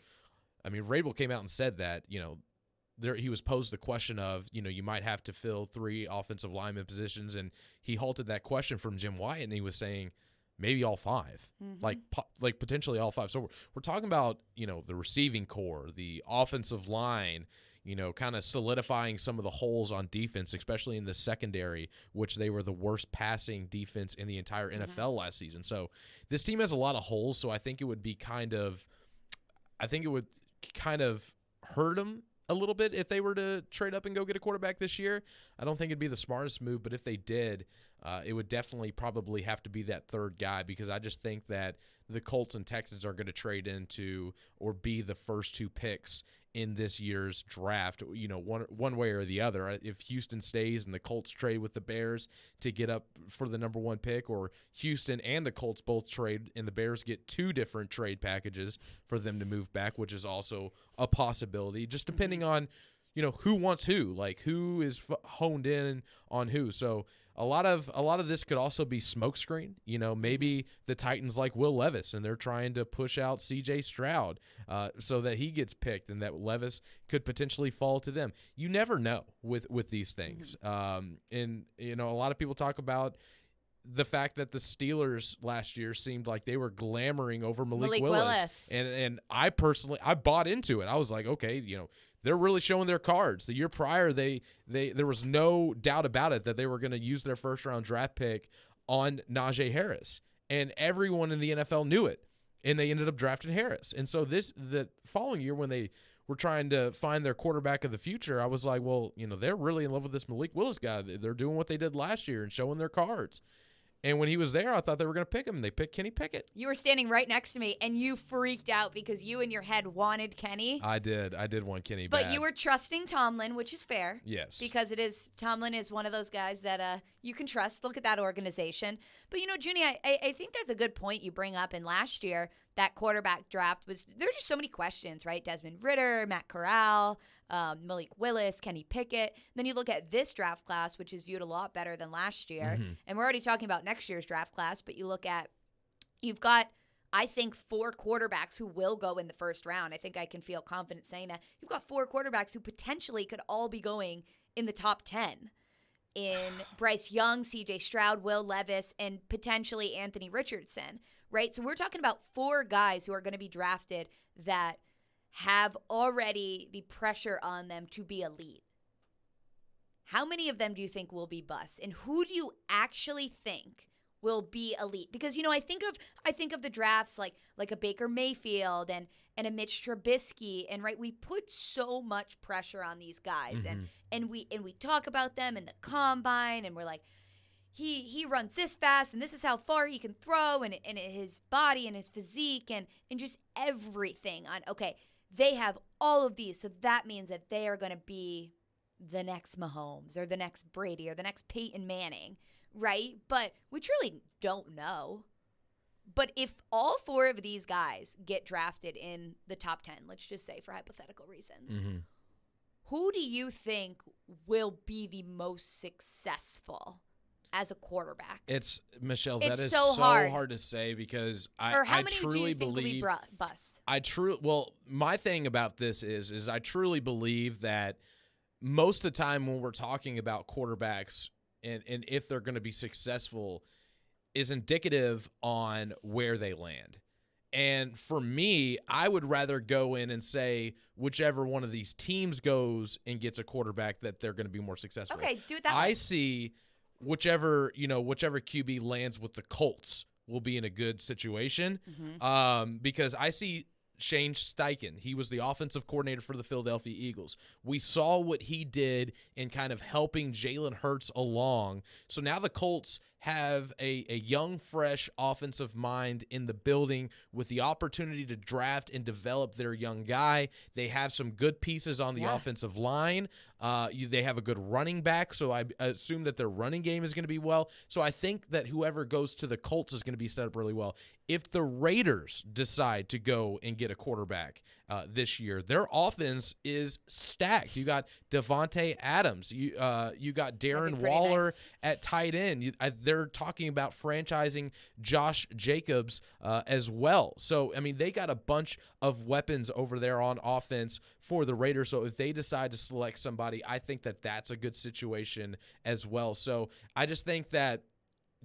I mean, Vrabel came out and said that, he was posed the question of, you might have to fill 3 offensive lineman positions, and he halted that question from Jim Wyatt, and he was saying maybe all 5, like potentially all 5. So we're talking about, the receiving core, the offensive line, kind of solidifying some of the holes on defense, especially in the secondary, which they were the worst passing defense in the entire NFL last season. So this team has a lot of holes. So I think it would kind of hurt them a little bit if they were to trade up and go get a quarterback this year. I don't think it'd be the smartest move, but if they did, it would definitely probably have to be that third guy, because I just think that the Colts and Texans are going to trade into or be the first 2 picks in this year's draft, one way or the other. If Houston stays and the Colts trade with the Bears to get up for the number 1 pick, or Houston and the Colts both trade and the Bears get 2 different trade packages for them to move back, which is also a possibility, just depending on, who wants who, like who is honed in on who. So a lot of this could also be smokescreen. Maybe the Titans like Will Levis and they're trying to push out C.J. Stroud so that he gets picked and that Levis could potentially fall to them. You never know with these things. And a lot of people talk about the fact that the Steelers last year seemed like they were glamoring over Malik Willis. And I personally, I bought into it. I was like, okay, they're really showing their cards. The year prior, there was no doubt about it that they were going to use their first-round draft pick on Najee Harris, and everyone in the NFL knew it, and they ended up drafting Harris. And so the following year, when they were trying to find their quarterback of the future, I was like, well, they're really in love with this Malik Willis guy. They're doing what they did last year and showing their cards. And when he was there, I thought they were going to pick him. They picked Kenny Pickett. You were standing right next to me, and you freaked out because you in your head wanted Kenny. I did want Kenny But bad. you were trusting Tomlin, which is fair. Yes. Because Tomlin is one of those guys that you can trust. Look at that organization. But, Junie, I think that's a good point you bring up. And last year, that quarterback draft there were just so many questions, right? Desmond Ridder, Matt Corral, Malik Willis, Kenny Pickett. Then you look at this draft class, which is viewed a lot better than last year. Mm-hmm. And we're already talking about next year's draft class, but you've got, I think, 4 quarterbacks who will go in the first round. I think I can feel confident saying that. You've got 4 quarterbacks who potentially could all be going in the top 10. In Bryce Young, C.J. Stroud, Will Levis, and potentially Anthony Richardson, right? So we're talking about 4 guys who are going to be drafted that have already the pressure on them to be elite. How many of them do you think will be busts? And who do you actually think will be elite? Because, I think of the drafts like a Baker Mayfield and a Mitch Trubisky, and right, we put so much pressure on these guys, and we talk about them in the combine, and we're like, he runs this fast, and this is how far he can throw, and his body and his physique and just everything on. Okay, they have all of these, so that means that they are going to be the next Mahomes or the next Brady or the next Peyton Manning, right? But we truly don't know. But if all 4 of these guys get drafted in the top 10, let's just say for hypothetical reasons, who do you think will be the most successful as a quarterback? It's Michelle. It's that is so hard to say because how I many truly do you think believe will be busts? Well, my thing about this is I truly believe that most of the time when we're talking about quarterbacks and if they're going to be successful is indicative on where they land. And for me, I would rather go in and say whichever one of these teams goes and gets a quarterback that they're going to be more successful. Okay, do it that way. I see whichever QB lands with the Colts will be in a good situation because I see Shane Steichen. He was the offensive coordinator for the Philadelphia Eagles. We saw what he did in kind of helping Jalen Hurts along. So now the Colts have a young, fresh offensive mind in the building with the opportunity to draft and develop their young guy. They have some good pieces on the offensive line. They have a good running back, so I assume that their running game is going to be well. So I think that whoever goes to the Colts is going to be set up really well. If the Raiders decide to go and get a quarterback this year, their offense is stacked. You got Devontae Adams. You got Darren Waller at tight end. They're talking about franchising Josh Jacobs as well. So, I mean, they got a bunch of weapons over there on offense for the Raiders. So if they decide to select somebody, I think that that's a good situation as well. So I just think that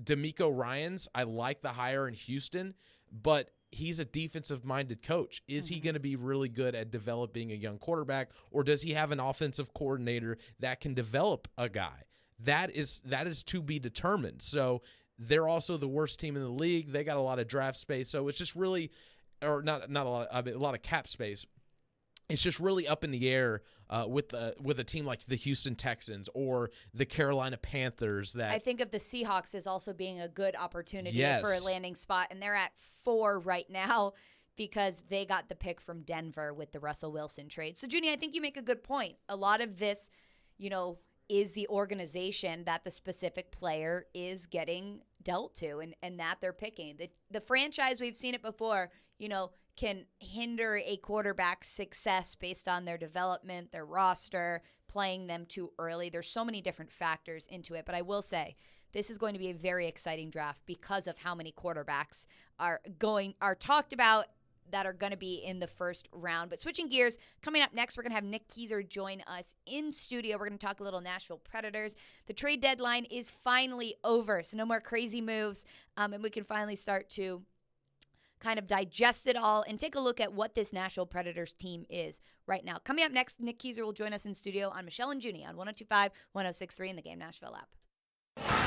DeMeco Ryans, I like the hire in Houston, but he's a defensive-minded coach. Is he going to be really good at developing a young quarterback, or does he have an offensive coordinator that can develop a guy? That is to be determined. So they're also the worst team in the league. They got a lot of draft space, so it's just really, or not a lot. I mean, a lot of cap space. It's just really up in the air with a team like the Houston Texans or the Carolina Panthers. That I think of the Seahawks as also being a good opportunity Yes. for a landing spot, and they're at 4 right now. because they got the pick from Denver with the Russell Wilson trade. So, Junnie, I think you make a good point. A lot of this, is the organization that the specific player is getting dealt to and that they're picking. The franchise, we've seen it before, can hinder a quarterback's success based on their development, their roster, playing them too early. There's so many different factors into it. But I will say, this is going to be a very exciting draft because of how many quarterbacks are talked about that are going to be in the first round. But switching gears, coming up next, we're going to have Nick Keiser join us in studio. We're going to talk a little Nashville Predators. The trade deadline is finally over, so no more crazy moves, and we can finally start to kind of digest it all and take a look at what this Nashville Predators team is right now. Coming up next, Nick Keiser will join us in studio on Michelle and Junnie on 102.5, 106.3 in the Game Nashville app.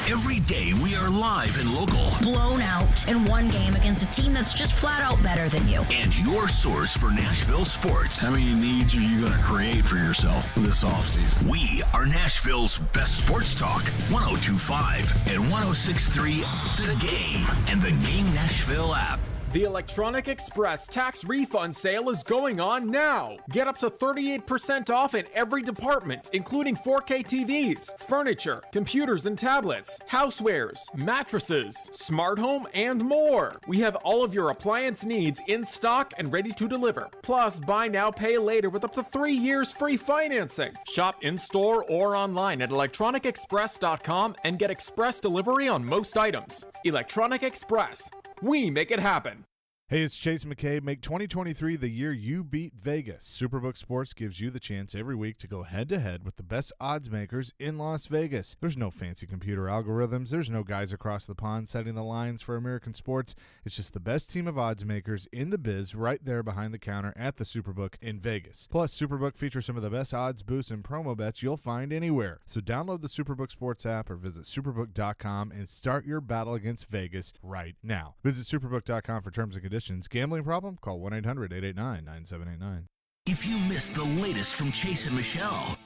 Every day we are live and local. Blown out in one game against a team that's just flat out better than you. And your source for Nashville sports. How many needs are you going to create for yourself this offseason? We are Nashville's best sports talk. 102.5 and 106.3 The Game and the Game Nashville app. The Electronic Express tax refund sale is going on now. Get up to 38% off in every department, including 4K TVs, furniture, computers and tablets, housewares, mattresses, smart home, and more. We have all of your appliance needs in stock and ready to deliver. Plus, buy now, pay later with up to 3 years free financing. Shop in-store or online at electronicexpress.com and get express delivery on most items. Electronic Express. We make it happen. Hey, it's Chase McCabe. Make 2023 the year you beat Vegas. Superbook Sports gives you the chance every week to go head-to-head with the best odds makers in Las Vegas. There's no fancy computer algorithms. There's no guys across the pond setting the lines for American sports. It's just the best team of odds makers in the biz right there behind the counter at the Superbook in Vegas. Plus, Superbook features some of the best odds, boosts, and promo bets you'll find anywhere. So download the Superbook Sports app or visit superbook.com and start your battle against Vegas right now. Visit superbook.com for terms and conditions. Gambling problem? Call 1-800-889-9789. If you missed the latest from Chase and Michelle.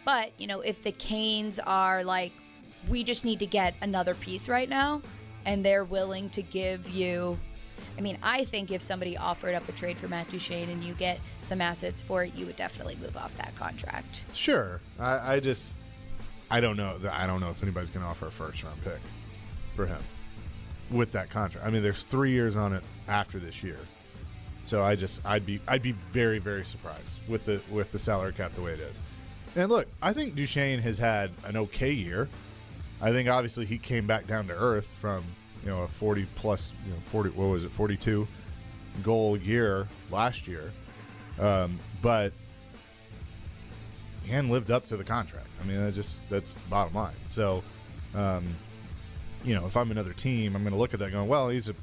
But, if the Canes are like, we just need to get another piece right now, and they're willing to give you, I think if somebody offered up a trade for Matt Duchene and you get some assets for it, you would definitely move off that contract. Sure. I don't know. I don't know if anybody's going to offer a first-round pick for him with that contract. There's 3 years on it after this year, so I'd be very, very surprised with the salary cap the way it is. And look, I think Duchene has had an okay year. I think obviously he came back down to earth from a 42 goal year last year, but he hadn't lived up to the contract. That's the bottom line. So. If I'm another team, I'm going to look at that going, well, he's a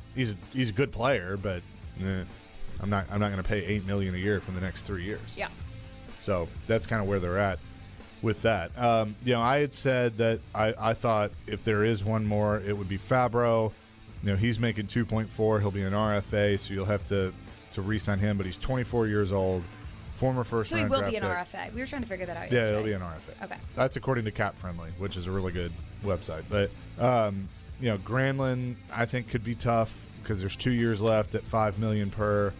good player, but I'm not going to pay $8 million a year for the next 3 years. Yeah. So that's kind of where they're at with that. I had said that I thought if there is one more, it would be Fabro. He's making 2.4. He'll be an RFA, so you'll have to re-sign him. But he's 24 years old, former first-round draft pick. So he will be an RFA. We were trying to figure that out Yeah, yesterday. he'll be an RFA. Okay. That's according to Cap Friendly, which is a really good website. But Granlund, I think, could be tough because there's 2 years left at $5 million per.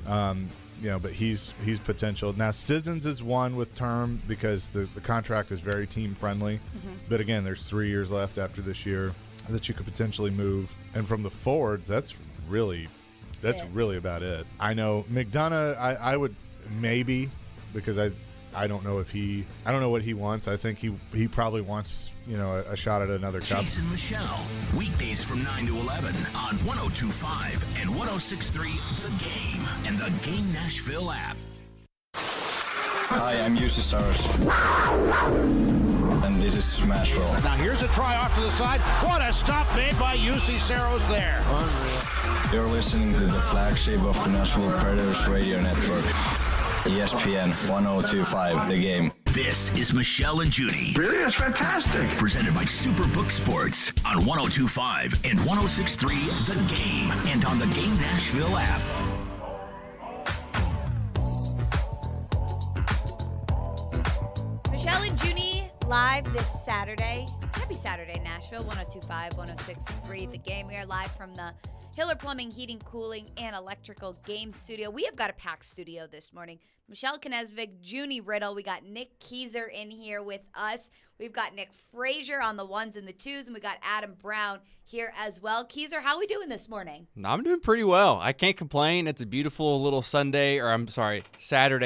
But he's potential. Now Sissons is one with term because the contract is very team friendly. Mm-hmm. But again, there's 3 years left after this year that you could potentially move. And from the forwards, that's really about it. I know McDonough, I would maybe, because I don't know what he wants. I think he probably wants, a shot at another cup. Chase and Michelle, weekdays from 9 to 11 on 102.5 and 106.3 The Game and the Game Nashville app. Hi, I'm UC Saros. And this is Smashville. Now here's a try off to the side. What a stop made by UC Saros there. Unreal. You're listening to the flagship of the Nashville Predators radio network. ESPN 102.5 The Game. This is Michelle and Junnie. Really? That's fantastic. Presented by Superbook Sports on 102.5 and 106.3 The Game and on the Game Nashville app. Michelle and Junnie live this Saturday. Happy Saturday, Nashville. 102.5, 106.3 The Game. We are live from the Hiller Plumbing, Heating, Cooling, and Electrical Game Studio. We have got a packed studio this morning. Michelle Knesvik, Junnie Riddle. We got Nick Keyser in here with us. We've got Nick Frazier on the ones and the twos, and we got Adam Brown here as well. Keyser, how are we doing this morning? I'm doing pretty well. I can't complain. It's a beautiful little Saturday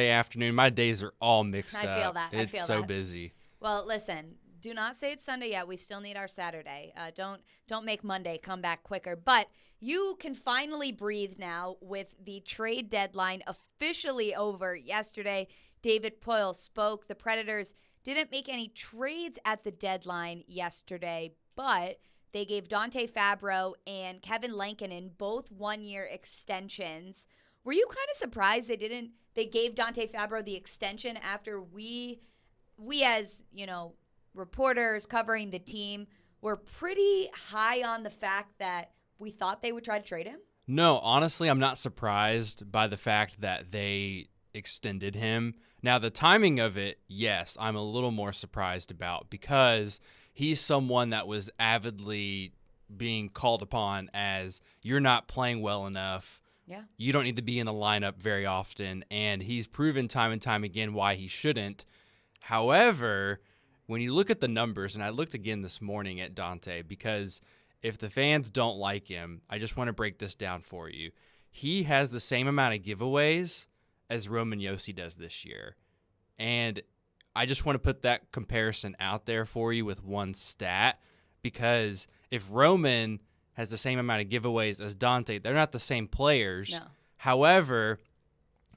afternoon. My days are all mixed up. I feel that. It's so busy. Well, listen, do not say it's Sunday yet. We still need our Saturday. Don't make Monday come back quicker. But you can finally breathe now with the trade deadline officially over yesterday. David Poile spoke. The Predators didn't make any trades at the deadline yesterday, but they gave Dante Fabro and Kevin Lankinen both one-year extensions. Were you kind of surprised they gave Dante Fabro the extension after we as, reporters covering the team were pretty high on the fact that we thought they would try to trade him? No, honestly, I'm not surprised by the fact that they extended him. Now, the timing of it, yes, I'm a little more surprised about because he's someone that was avidly being called upon as you're not playing well enough. Yeah. You don't need to be in the lineup very often, and he's proven time and time again why he shouldn't. However, when you look at the numbers, and I looked again this morning at Dante because if the fans don't like him, I just want to break this down for you. He has the same amount of giveaways as Roman Josi does this year. And I just want to put that comparison out there for you with one stat because if Roman has the same amount of giveaways as Dante, they're not the same players. No. However,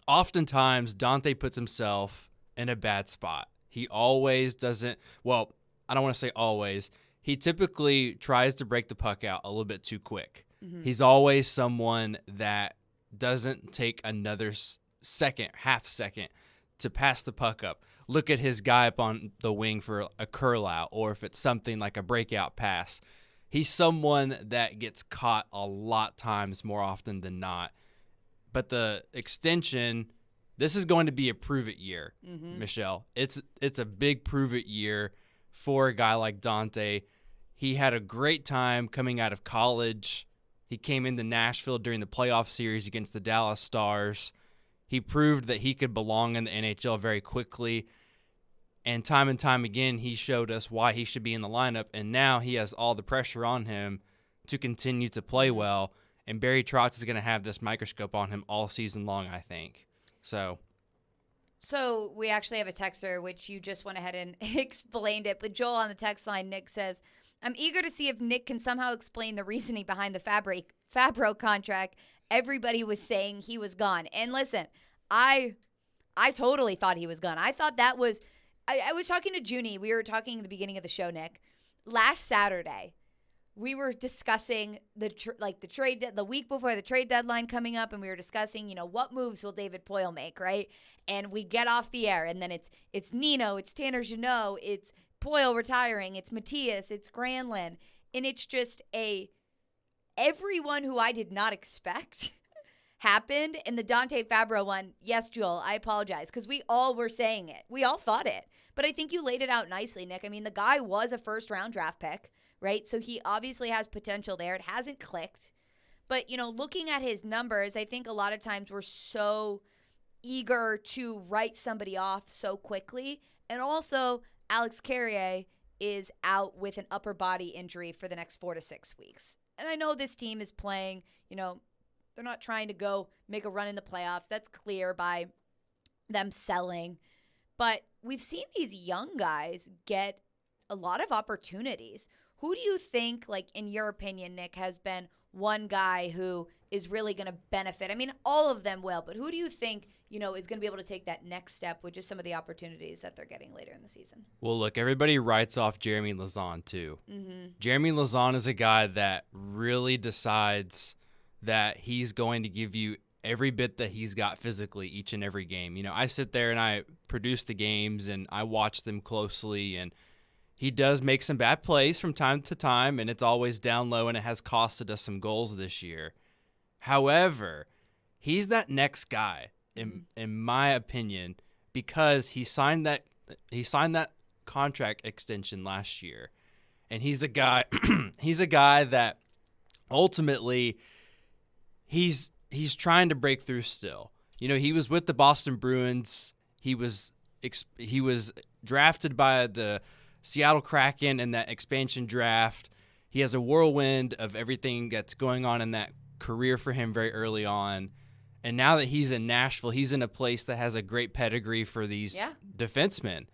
oftentimes Dante puts himself in a bad spot. He always doesn't, well, I don't want to say always. He typically tries to break the puck out a little bit too quick. Mm-hmm. He's always someone that doesn't take another half second to pass the puck up. Look at his guy up on the wing for a curl out, or if it's something like a breakout pass. He's someone that gets caught a lot times more often than not. But the extension, this is going to be a prove-it year, Michelle. It's a big prove-it year for a guy like Dante. He had a great time coming out of college. He came into Nashville during the playoff series against the Dallas Stars. He proved that he could belong in the NHL very quickly. And time again, he showed us why he should be in the lineup. And now he has all the pressure on him to continue to play well. And Barry Trotz is going to have this microscope on him all season long, I think. So we actually have a texter, which you just went ahead and explained it. But Joel on the text line, Nick says, I'm eager to see if Nick can somehow explain the reasoning behind the Fabro contract. Everybody was saying he was gone. And listen, I totally thought he was gone. I thought that was I was talking to Junnie. We were talking at the beginning of the show, Nick. Last Saturday, we were discussing the week before the trade deadline coming up, and we were discussing, what moves will David Poile make, right? And we get off the air, and then it's Nino, it's Tanner Jeannot, it's Poile retiring, it's Matthias, it's Granlund, and it's just everyone who I did not expect happened. And the Dante Fabro one, yes, Joel, I apologize, because we all were saying it. We all thought it. But I think you laid it out nicely, Nick. I mean, the guy was a first-round draft pick, right? So he obviously has potential there. It hasn't clicked. But, looking at his numbers, I think a lot of times we're so eager to write somebody off so quickly. And also, Alex Carrier is out with an upper body injury for the next 4 to 6 weeks. And I know this team is playing, they're not trying to go make a run in the playoffs. That's clear by them selling. But we've seen these young guys get a lot of opportunities. Who do you think, in your opinion, Nick, has been one guy who is really going to benefit? I mean, all of them will, but who do you think, is going to be able to take that next step with just some of the opportunities that they're getting later in the season? Well, look, everybody writes off Jeremy Lauzon, too. Mm-hmm. Jeremy Lauzon is a guy that really decides that he's going to give you every bit that he's got physically each and every game. I sit there and I produce the games and I watch them closely, and he does make some bad plays from time to time, and it's always down low, and it has costed us some goals this year. However, he's that next guy, in my opinion, because he signed that contract extension last year, and he's a guy that ultimately he's trying to break through still. You know, he was with the Boston Bruins. He was drafted by the Seattle Kraken in that expansion draft. He has a whirlwind of everything that's going on in that career for him very early on. And now that he's in Nashville, he's in a place that has a great pedigree for these defensemen.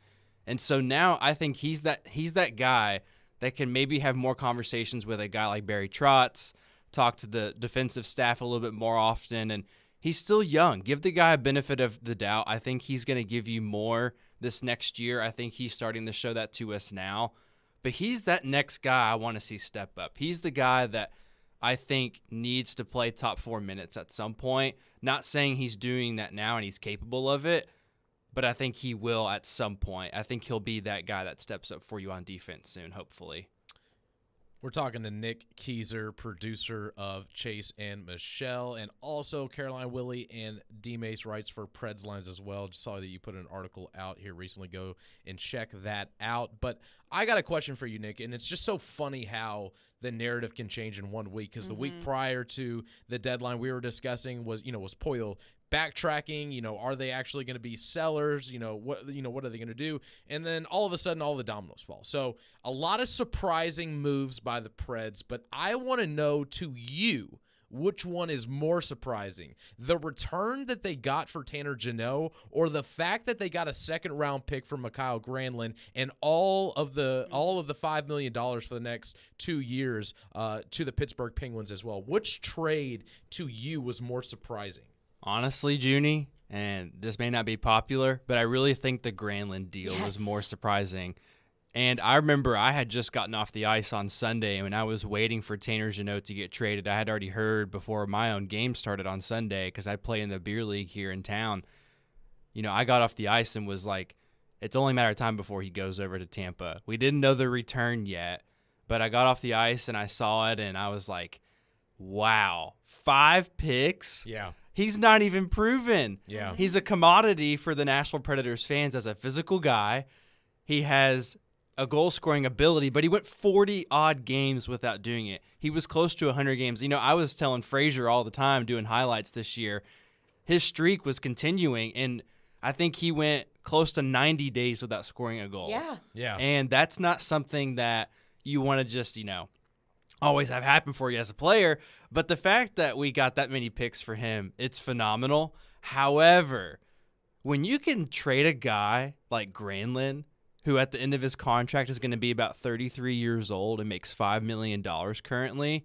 And so now I think he's that guy that can maybe have more conversations with a guy like Barry Trotz, talk to the defensive staff a little bit more often. And he's still young. Give the guy a benefit of the doubt. I think he's going to give you more this next year. I think he's starting to show that to us now. But he's that next guy I want to see step up. He's the guy that I think needs to play top 4 minutes at some point. Not saying he's doing that now and he's capable of it, but I think he will at some point. I think he'll be that guy that steps up for you on defense soon, hopefully. We're talking to Nick Keyser, producer of Chase and Michelle, and also Caroline Willie and D-Mace writes for Preds Lines as well. Just saw that you put an article out here recently. Go and check that out. But I got a question for you, Nick, and it's just so funny how the narrative can change in 1 week, because the week prior to the deadline we were discussing was Poyle backtracking, are they actually going to be sellers? What are they going to do? And then all of a sudden, all the dominoes fall. So a lot of surprising moves by the Preds, but I want to know to you, which one is more surprising? The return that they got for Tanner Jeannot, or the fact that they got a second-round pick for Mikael Granlund and all of the $5 million for the next 2 years to the Pittsburgh Penguins as well? Which trade to you was more surprising? Honestly, Junnie, and this may not be popular, but I really think the Granlund deal was more surprising. And I remember I had just gotten off the ice on Sunday, and when I was waiting for Tanner Jeannot to get traded, I had already heard before my own game started on Sunday, because I play in the beer league here in town. I got off the ice and was like, it's only a matter of time before he goes over to Tampa. We didn't know the return yet, but I got off the ice and I saw it, and I was like, wow, 5 picks? Yeah. He's not even proven. Yeah. He's a commodity for the Nashville Predators fans as a physical guy. He has a goal-scoring ability, but he went 40-odd games without doing it. He was close to 100 games. I was telling Frazier all the time doing highlights this year, his streak was continuing, and I think he went close to 90 days without scoring a goal. Yeah. And that's not something that you want to just, always have happen for you as a player. But the fact that we got that many picks for him, it's phenomenal. However, when you can trade a guy like Granlund, who at the end of his contract is going to be about 33 years old and makes $5 million currently,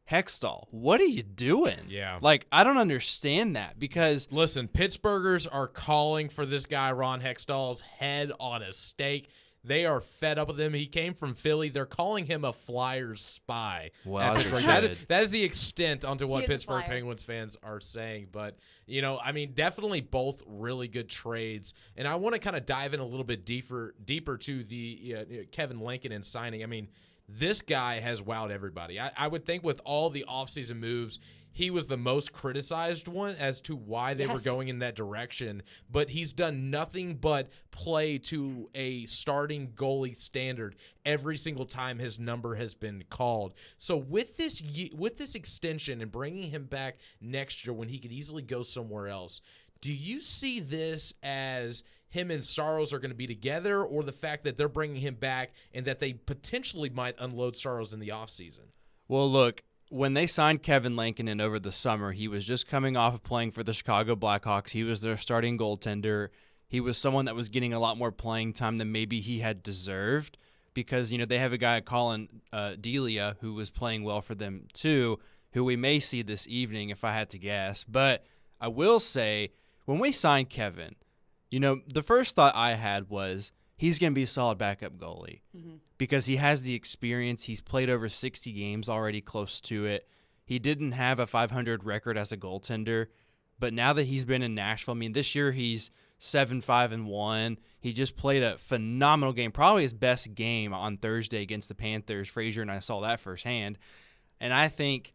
Hextall, what are you doing? Yeah. I don't understand that, because listen, Pittsburghers are calling for this guy, Ron Hextall's head on a stake. They are fed up with him. He came from Philly. They're calling him a Flyers spy. Well, that is the extent onto what Pittsburgh Penguins fans are saying. But, definitely both really good trades. And I want to kind of dive in a little bit deeper to the Kevin Lankinen signing. This guy has wowed everybody. I would think with all the offseason moves, he was the most criticized one as to why they were going in that direction. But he's done nothing but play to a starting goalie standard every single time his number has been called. So with this extension and bringing him back next year when he could easily go somewhere else, do you see this as him and Saros are going to be together, or the fact that they're bringing him back and that they potentially might unload Saros in the offseason? Well, look, when they signed Kevin Lankinen over the summer, he was just coming off of playing for the Chicago Blackhawks. He was their starting goaltender. He was someone that was getting a lot more playing time than maybe he had deserved, because, they have a guy, Colin Delia, who was playing well for them too, who we may see this evening if I had to guess. But I will say, when we signed Kevin, the first thought I had was he's going to be a solid backup goalie. Because he has the experience. He's played over 60 games already, close to it. He didn't have a 500 record as a goaltender, but now that he's been in Nashville, this year he's 7-5-1. He just played a phenomenal game, probably his best game on Thursday against the Panthers. Frazier and I saw that firsthand. And I think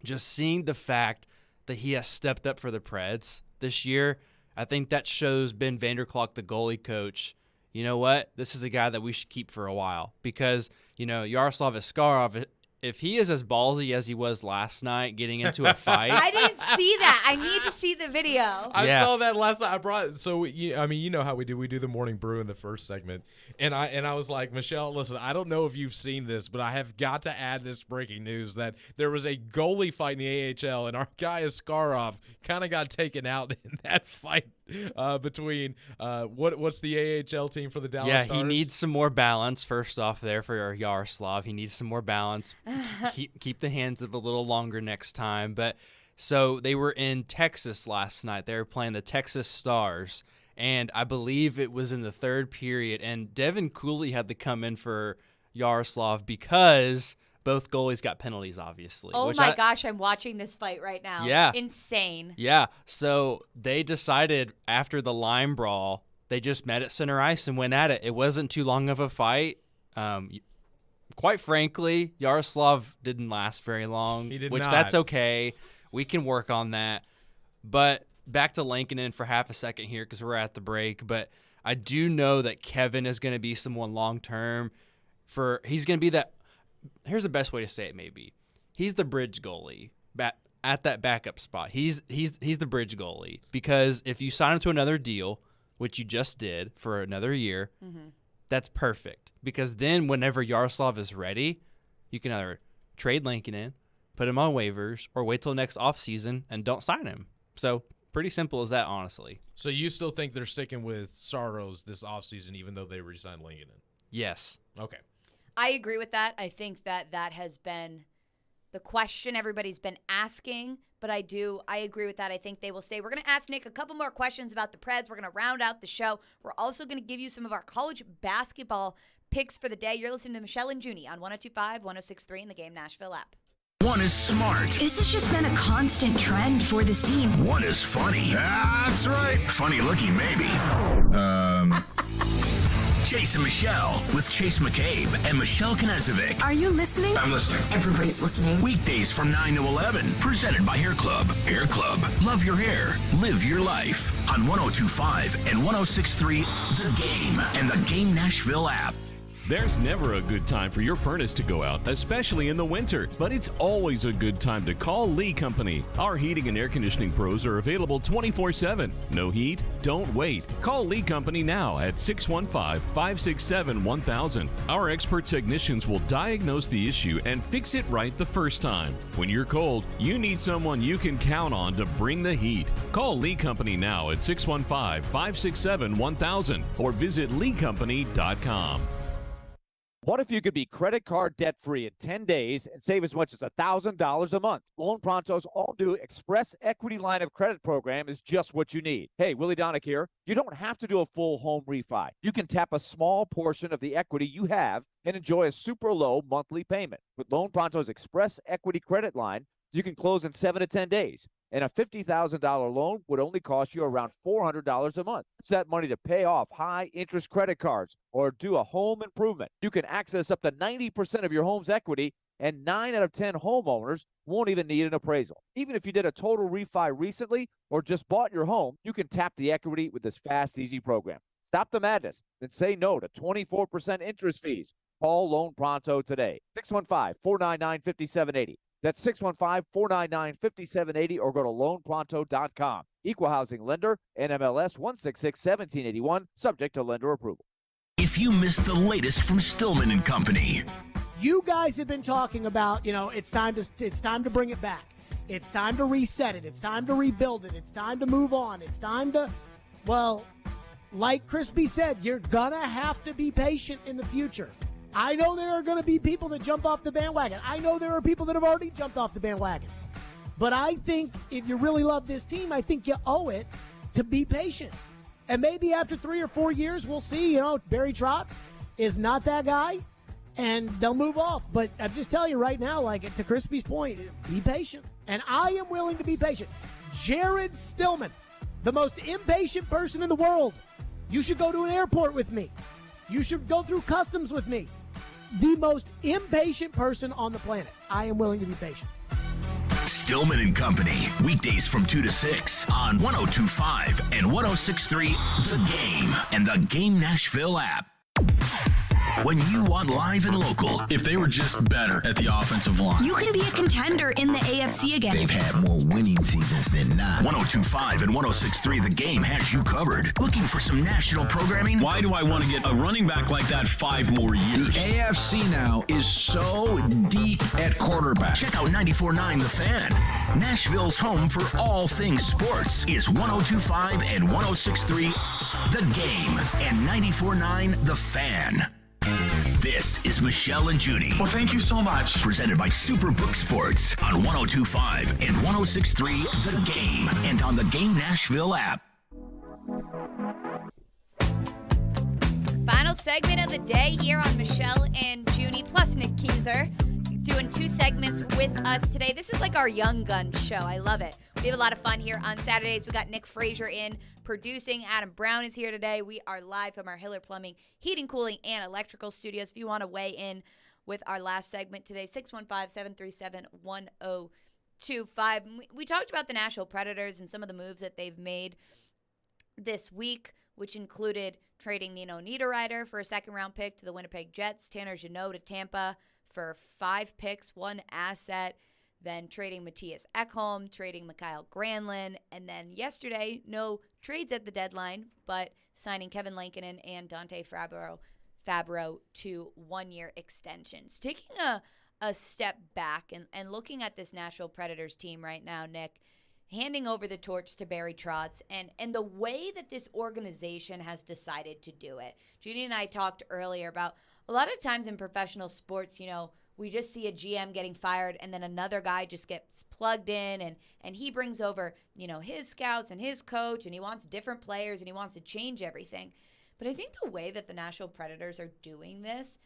just seeing the fact that he has stepped up for the Preds this year, I think that shows Ben Vanderklok, the goalie coach, you know what? This is a guy that we should keep for a while, because, Yaroslav Askarov if he is as ballsy as he was last night getting into a fight. I didn't see that. I need to see the video. I saw that last night. I brought you know how we do the morning brew in the first segment, and I was like, Michelle, listen, I don't know if you've seen this, but I have got to add this breaking news that there was a goalie fight in the AHL, and our guy Askarov kind of got taken out in that fight between what's the AHL team for the Dallas Stars? He needs some more balance. First off, there for Yaroslav, he needs some more balance. keep the hands up a little longer next time. But so they were in Texas last night. They were playing the Texas Stars, and I believe it was in the third period. And Devin Cooley had to come in for Yaroslav because both goalies got penalties, obviously. Oh my gosh, I'm watching this fight right now. Yeah. Insane. Yeah. So they decided after the line brawl, they just met at center ice and went at it. It wasn't too long of a fight. Quite frankly, Yaroslav didn't last very long, which that's okay. We can work on that. But back to Lankinen for half a second here because we're at the break. But I do know that Kevin is going to be someone long-term. He's going to be that – here's the best way to say it maybe. He's the bridge goalie at that backup spot. He's the bridge goalie because if you sign him to another deal, which you just did for another year, that's perfect because then whenever Yaroslav is ready, you can either trade Lankinen, put him on waivers, or wait till next offseason and don't sign him. So pretty simple as that, honestly. So you still think they're sticking with Saros this offseason even though they re-signed Lankinen? Yes. Okay. I agree with that. I think that has been the question everybody's been asking, but I agree with that. I think they will stay. We're going to ask Nick a couple more questions about the Preds. We're going to round out the show. We're also going to give you some of our college basketball picks for the day. You're listening to Michelle and Junnie on 102.5, 106.3 in the Game Nashville app. One is smart. This has just been a constant trend for this team. One is funny. That's right. Funny looking, maybe. Chase and Michelle with Chase McCabe and Michelle Knezovic. Are you listening? I'm listening. Everybody's listening. Weekdays from 9 to 11. Presented by Hair Club. Hair Club. Love your hair. Live your life. On 102.5 and 106.3 The Game and the Game Nashville app. There's never a good time for your furnace to go out, especially in the winter, but it's always a good time to call Lee Company. Our heating and air conditioning pros are available 24/7. No heat? Don't wait. Call Lee Company now at 615-567-1000. Our expert technicians will diagnose the issue and fix it right the first time. When you're cold, you need someone you can count on to bring the heat. Call Lee Company now at 615-567-1000 or visit leecompany.com. What if you could be credit card debt-free in 10 days and save as much as $1,000 a month? Loan Pronto's all-new Express Equity Line of Credit program is just what you need. Hey, Willie Donick here. You don't have to do a full home refi. You can tap a small portion of the equity you have and enjoy a super low monthly payment. With Loan Pronto's Express Equity Credit Line, you can close in 7 to 10 days. And a $50,000 loan would only cost you around $400 a month. Use that money to pay off high-interest credit cards or do a home improvement. You can access up to 90% of your home's equity, and 9 out of 10 homeowners won't even need an appraisal. Even if you did a total refi recently or just bought your home, you can tap the equity with this fast, easy program. Stop the madness and say no to 24% interest fees. Call Loan Pronto today. 615-499-5780. That's 615-499-5780 or go to loanpronto.com. Equal housing lender, NMLS 166-1781, subject to lender approval. If you missed the latest from Stillman and Company. You guys have been talking about, it's time to bring it back. It's time to reset it. It's time to rebuild it. It's time to move on. It's time to, like Crispy said, you're going to have to be patient in the future. I know there are going to be people that jump off the bandwagon. I know there are people that have already jumped off the bandwagon. But I think if you really love this team, I think you owe it to be patient. And maybe after 3 or 4 years, we'll see, Barry Trotz is not that guy, and they'll move off. But I'm just telling you right now, to Crispy's point, be patient. And I am willing to be patient. Jared Stillman, the most impatient person in the world. You should go to an airport with me. You should go through customs with me. The most impatient person on the planet. I am willing to be patient. Stillman and Company, weekdays from 2 to 6 on 102.5 and 106.3 The Game and the Game Nashville app. When you want live and local, If they were just better at the offensive line. You can be a contender in the AFC again. they've had more winning seasons than not. 102.5 and 106.3 The Game has you covered. Looking for some national programming? Why do I want to get a running back like that 5 more years? AFC now is so deep at quarterback. Check out 94.9 The Fan. Nashville's home for all things sports is 102.5 and 106.3 The Game and 94.9 The Fan. This is Michelle and Junie. Well, thank you so much. Presented by Superbook Sports on 102.5 and 106.3 The Game and on the Game Nashville app. Final segment of the day here on Michelle and Junie plus Nick Keyser. Doing 2 segments with us today. This is like our Young Gun show. I love it. We have a lot of fun here on Saturdays. We got Nick Frazier in producing. Adam Brown is here today. We are live from our Hiller Plumbing, Heating, Cooling, and Electrical Studios. If you want to weigh in with our last segment today, 615-737-1025. We talked about the Nashville Predators and some of the moves that they've made this week, which included trading Nino Niederreiter for a second-round pick to the Winnipeg Jets, Tanner Jeannot to Tampa for 5 picks, 1 asset, then trading Matthias Ekholm, trading Mikael Granlund, and then yesterday, no trades at the deadline, but signing Kevin Lankinen and Dante Fabro to 1-year extensions. Taking a step back and looking at this Nashville Predators team right now, Nick, handing over the torch to Barry Trotz and the way that this organization has decided to do it. Judy and I talked earlier about a lot of times in professional sports, we just see a GM getting fired and then another guy just gets plugged in and he brings over, his scouts and his coach and he wants different players and he wants to change everything. But I think the way that the Nashville Predators are doing this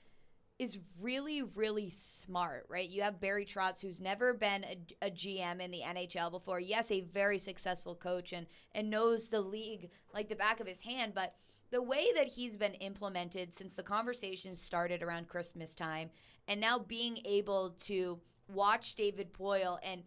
is really, really smart, right? You have Barry Trotz, who's never been a GM in the NHL before. Yes, a very successful coach and knows the league like the back of his hand, but the way that he's been implemented since the conversation started around Christmas time and now being able to watch David Poile and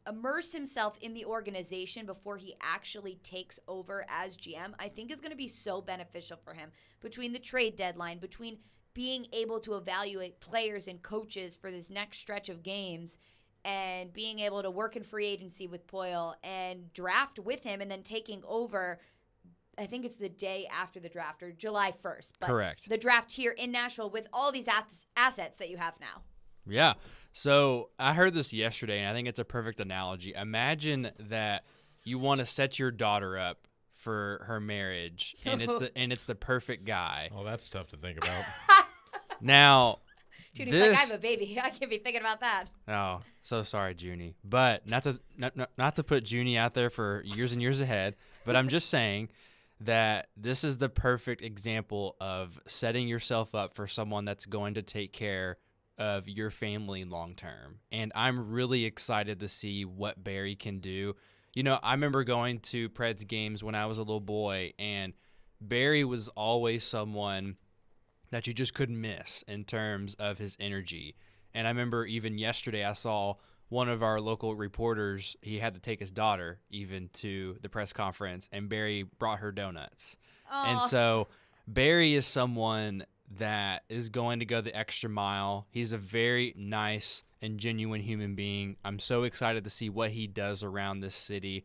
immerse himself in the organization before he actually takes over as GM, I think is going to be so beneficial for him between the trade deadline, between being able to evaluate players and coaches for this next stretch of games and being able to work in free agency with Poile and draft with him and then taking over. I think it's the day after the draft or July 1st. But correct. The draft here in Nashville with all these assets that you have now. Yeah. So I heard this yesterday, and I think it's a perfect analogy. Imagine that you want to set your daughter up for her marriage, and it's the perfect guy. Oh, that's tough to think about. Now, Junie's like, I have a baby. I can't be thinking about that. Oh, so sorry, Junie. But not to put Junie out there for years and years ahead, but I'm just saying that this is the perfect example of setting yourself up for someone that's going to take care of your family long term. And I'm really excited to see what Barry can do. I remember going to Preds games when I was a little boy, and Barry was always someone that you just couldn't miss in terms of his energy. And I remember even yesterday I saw one of our local reporters, he had to take his daughter even to the press conference, and Barry brought her donuts. Aww. And so Barry is someone that is going to go the extra mile. He's a very nice and genuine human being. I'm so excited to see what he does around this city.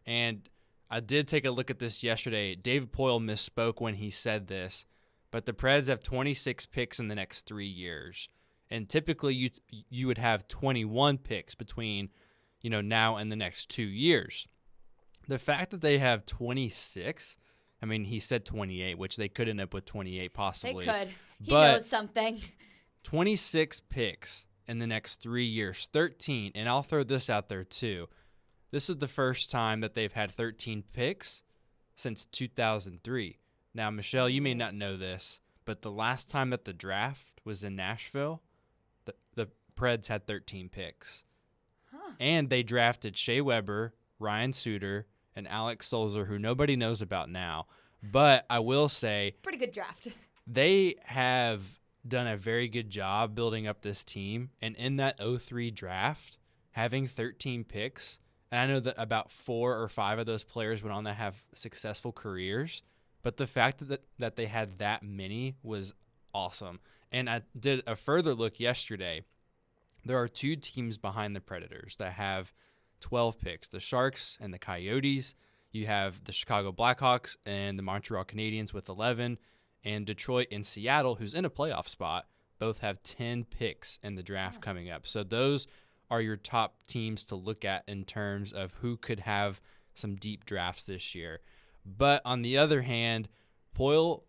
And I did take a look at this yesterday. David Poile misspoke when he said this, but the Preds have 26 picks in the next 3 years. And typically you would have 21 picks between, now and the next 2 years. The fact that they have 26, I mean, he said 28, which they could end up with 28 possibly. They could. He knows something. 26 picks in the next 3 years, 13. And I'll throw this out there too. This is the first time that they've had 13 picks since 2003. Now, Michelle, you may not know this, but the last time that the draft was in Nashville, the Preds had 13 picks. Huh. And they drafted Shea Weber, Ryan Suter, and Alex Solzer, who nobody knows about now. But I will say, pretty good draft. They have done a very good job building up this team. And in that 03 draft, having 13 picks, and I know that about 4 or 5 of those players went on to have successful careers, but the fact that they had that many was awesome. And I did a further look yesterday. There are 2 teams behind the Predators that have 12 picks, the Sharks and the Coyotes. You have the Chicago Blackhawks and the Montreal Canadiens with 11, and Detroit and Seattle, who's in a playoff spot, both have 10 picks in the draft coming up. So those are your top teams to look at in terms of who could have some deep drafts this year. But on the other hand, Poyle,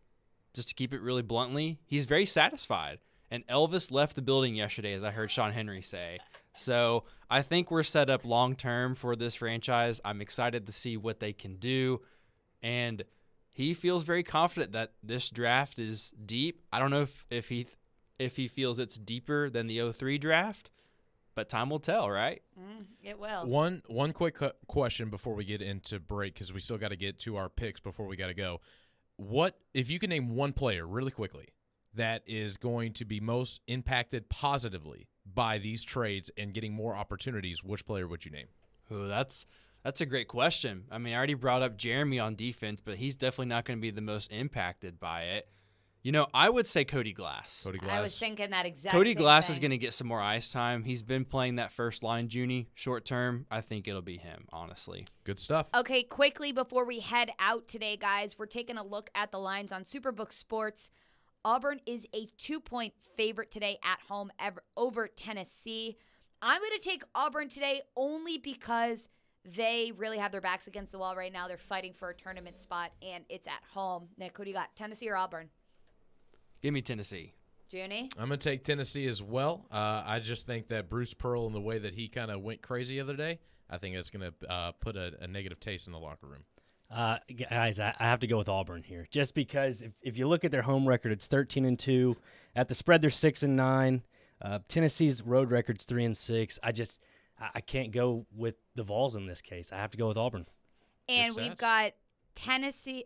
just to keep it really bluntly, he's very satisfied. And Elvis left the building yesterday, as I heard Sean Henry say. So I think we're set up long-term for this franchise. I'm excited to see what they can do. And he feels very confident that this draft is deep. I don't know if he feels it's deeper than the 2003 draft, but time will tell, right? It will. One quick question before we get into break, because we still got to get to our picks before we got to go. What if you can name one player really quickly that is going to be most impacted positively by these trades and getting more opportunities, which player would you name? Ooh, that's a great question. I mean, I already brought up Jeremy on defense, but he's definitely not going to be the most impacted by it. You know, I would say Cody Glass. I was thinking that exact Cody same Glass thing. is going to get some more ice time. He's been playing that first line, Junnie, short term. I think it'll be him, honestly. Good stuff. Okay, quickly before we head out today, guys, we're taking a look at the lines on Superbook Sports. Auburn is a 2-point favorite today at home over Tennessee. I'm going to take Auburn today only because they really have their backs against the wall right now. They're fighting for a tournament spot, and it's at home. Nick, who do you got, Tennessee or Auburn? Give me Tennessee. Junie? I'm going to take Tennessee as well. I just think that Bruce Pearl and the way that he kind of went crazy the other day, I think it's going to put a negative taste in the locker room. Guys, I have to go with Auburn here, just because if you look at their home record, it's 13-2. At the spread, they're 6-9. Tennessee's road record's 3-6. I can't go with the Vols in this case. I have to go with Auburn. And we've got Tennessee,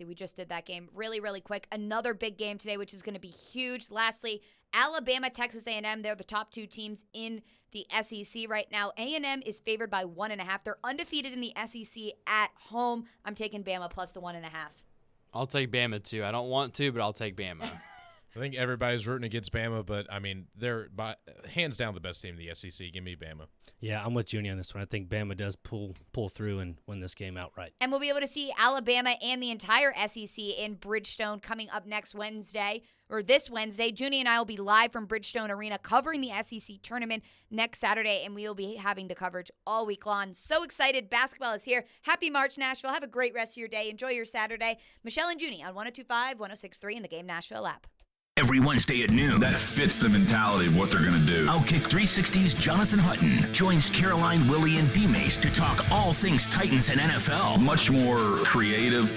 we just did that game really, really quick. Another big game today, which is going to be huge. Lastly, Alabama, Texas A&M, they're the top 2 teams in the SEC right now. A&M is favored by 1.5. They're undefeated in the SEC at home. I'm taking Bama plus the 1.5. I'll take Bama, too. I don't want to, but I'll take Bama. I think everybody's rooting against Bama, but, I mean, they're hands down the best team in the SEC. Give me Bama. Yeah, I'm with Junnie on this one. I think Bama does pull through and win this game outright. And we'll be able to see Alabama and the entire SEC in Bridgestone coming up this Wednesday. Junnie and I will be live from Bridgestone Arena covering the SEC tournament next Saturday, and we will be having the coverage all week long. So excited. Basketball is here. Happy March, Nashville. Have a great rest of your day. Enjoy your Saturday. Michelle and Junnie on 102.5, 106.3 in the Game Nashville app. Every Wednesday at noon. That fits the mentality of what they're going to do. Outkick 360's Jonathan Hutton joins Caroline, Willie, and D-Mace to talk all things Titans and NFL. Much more creative and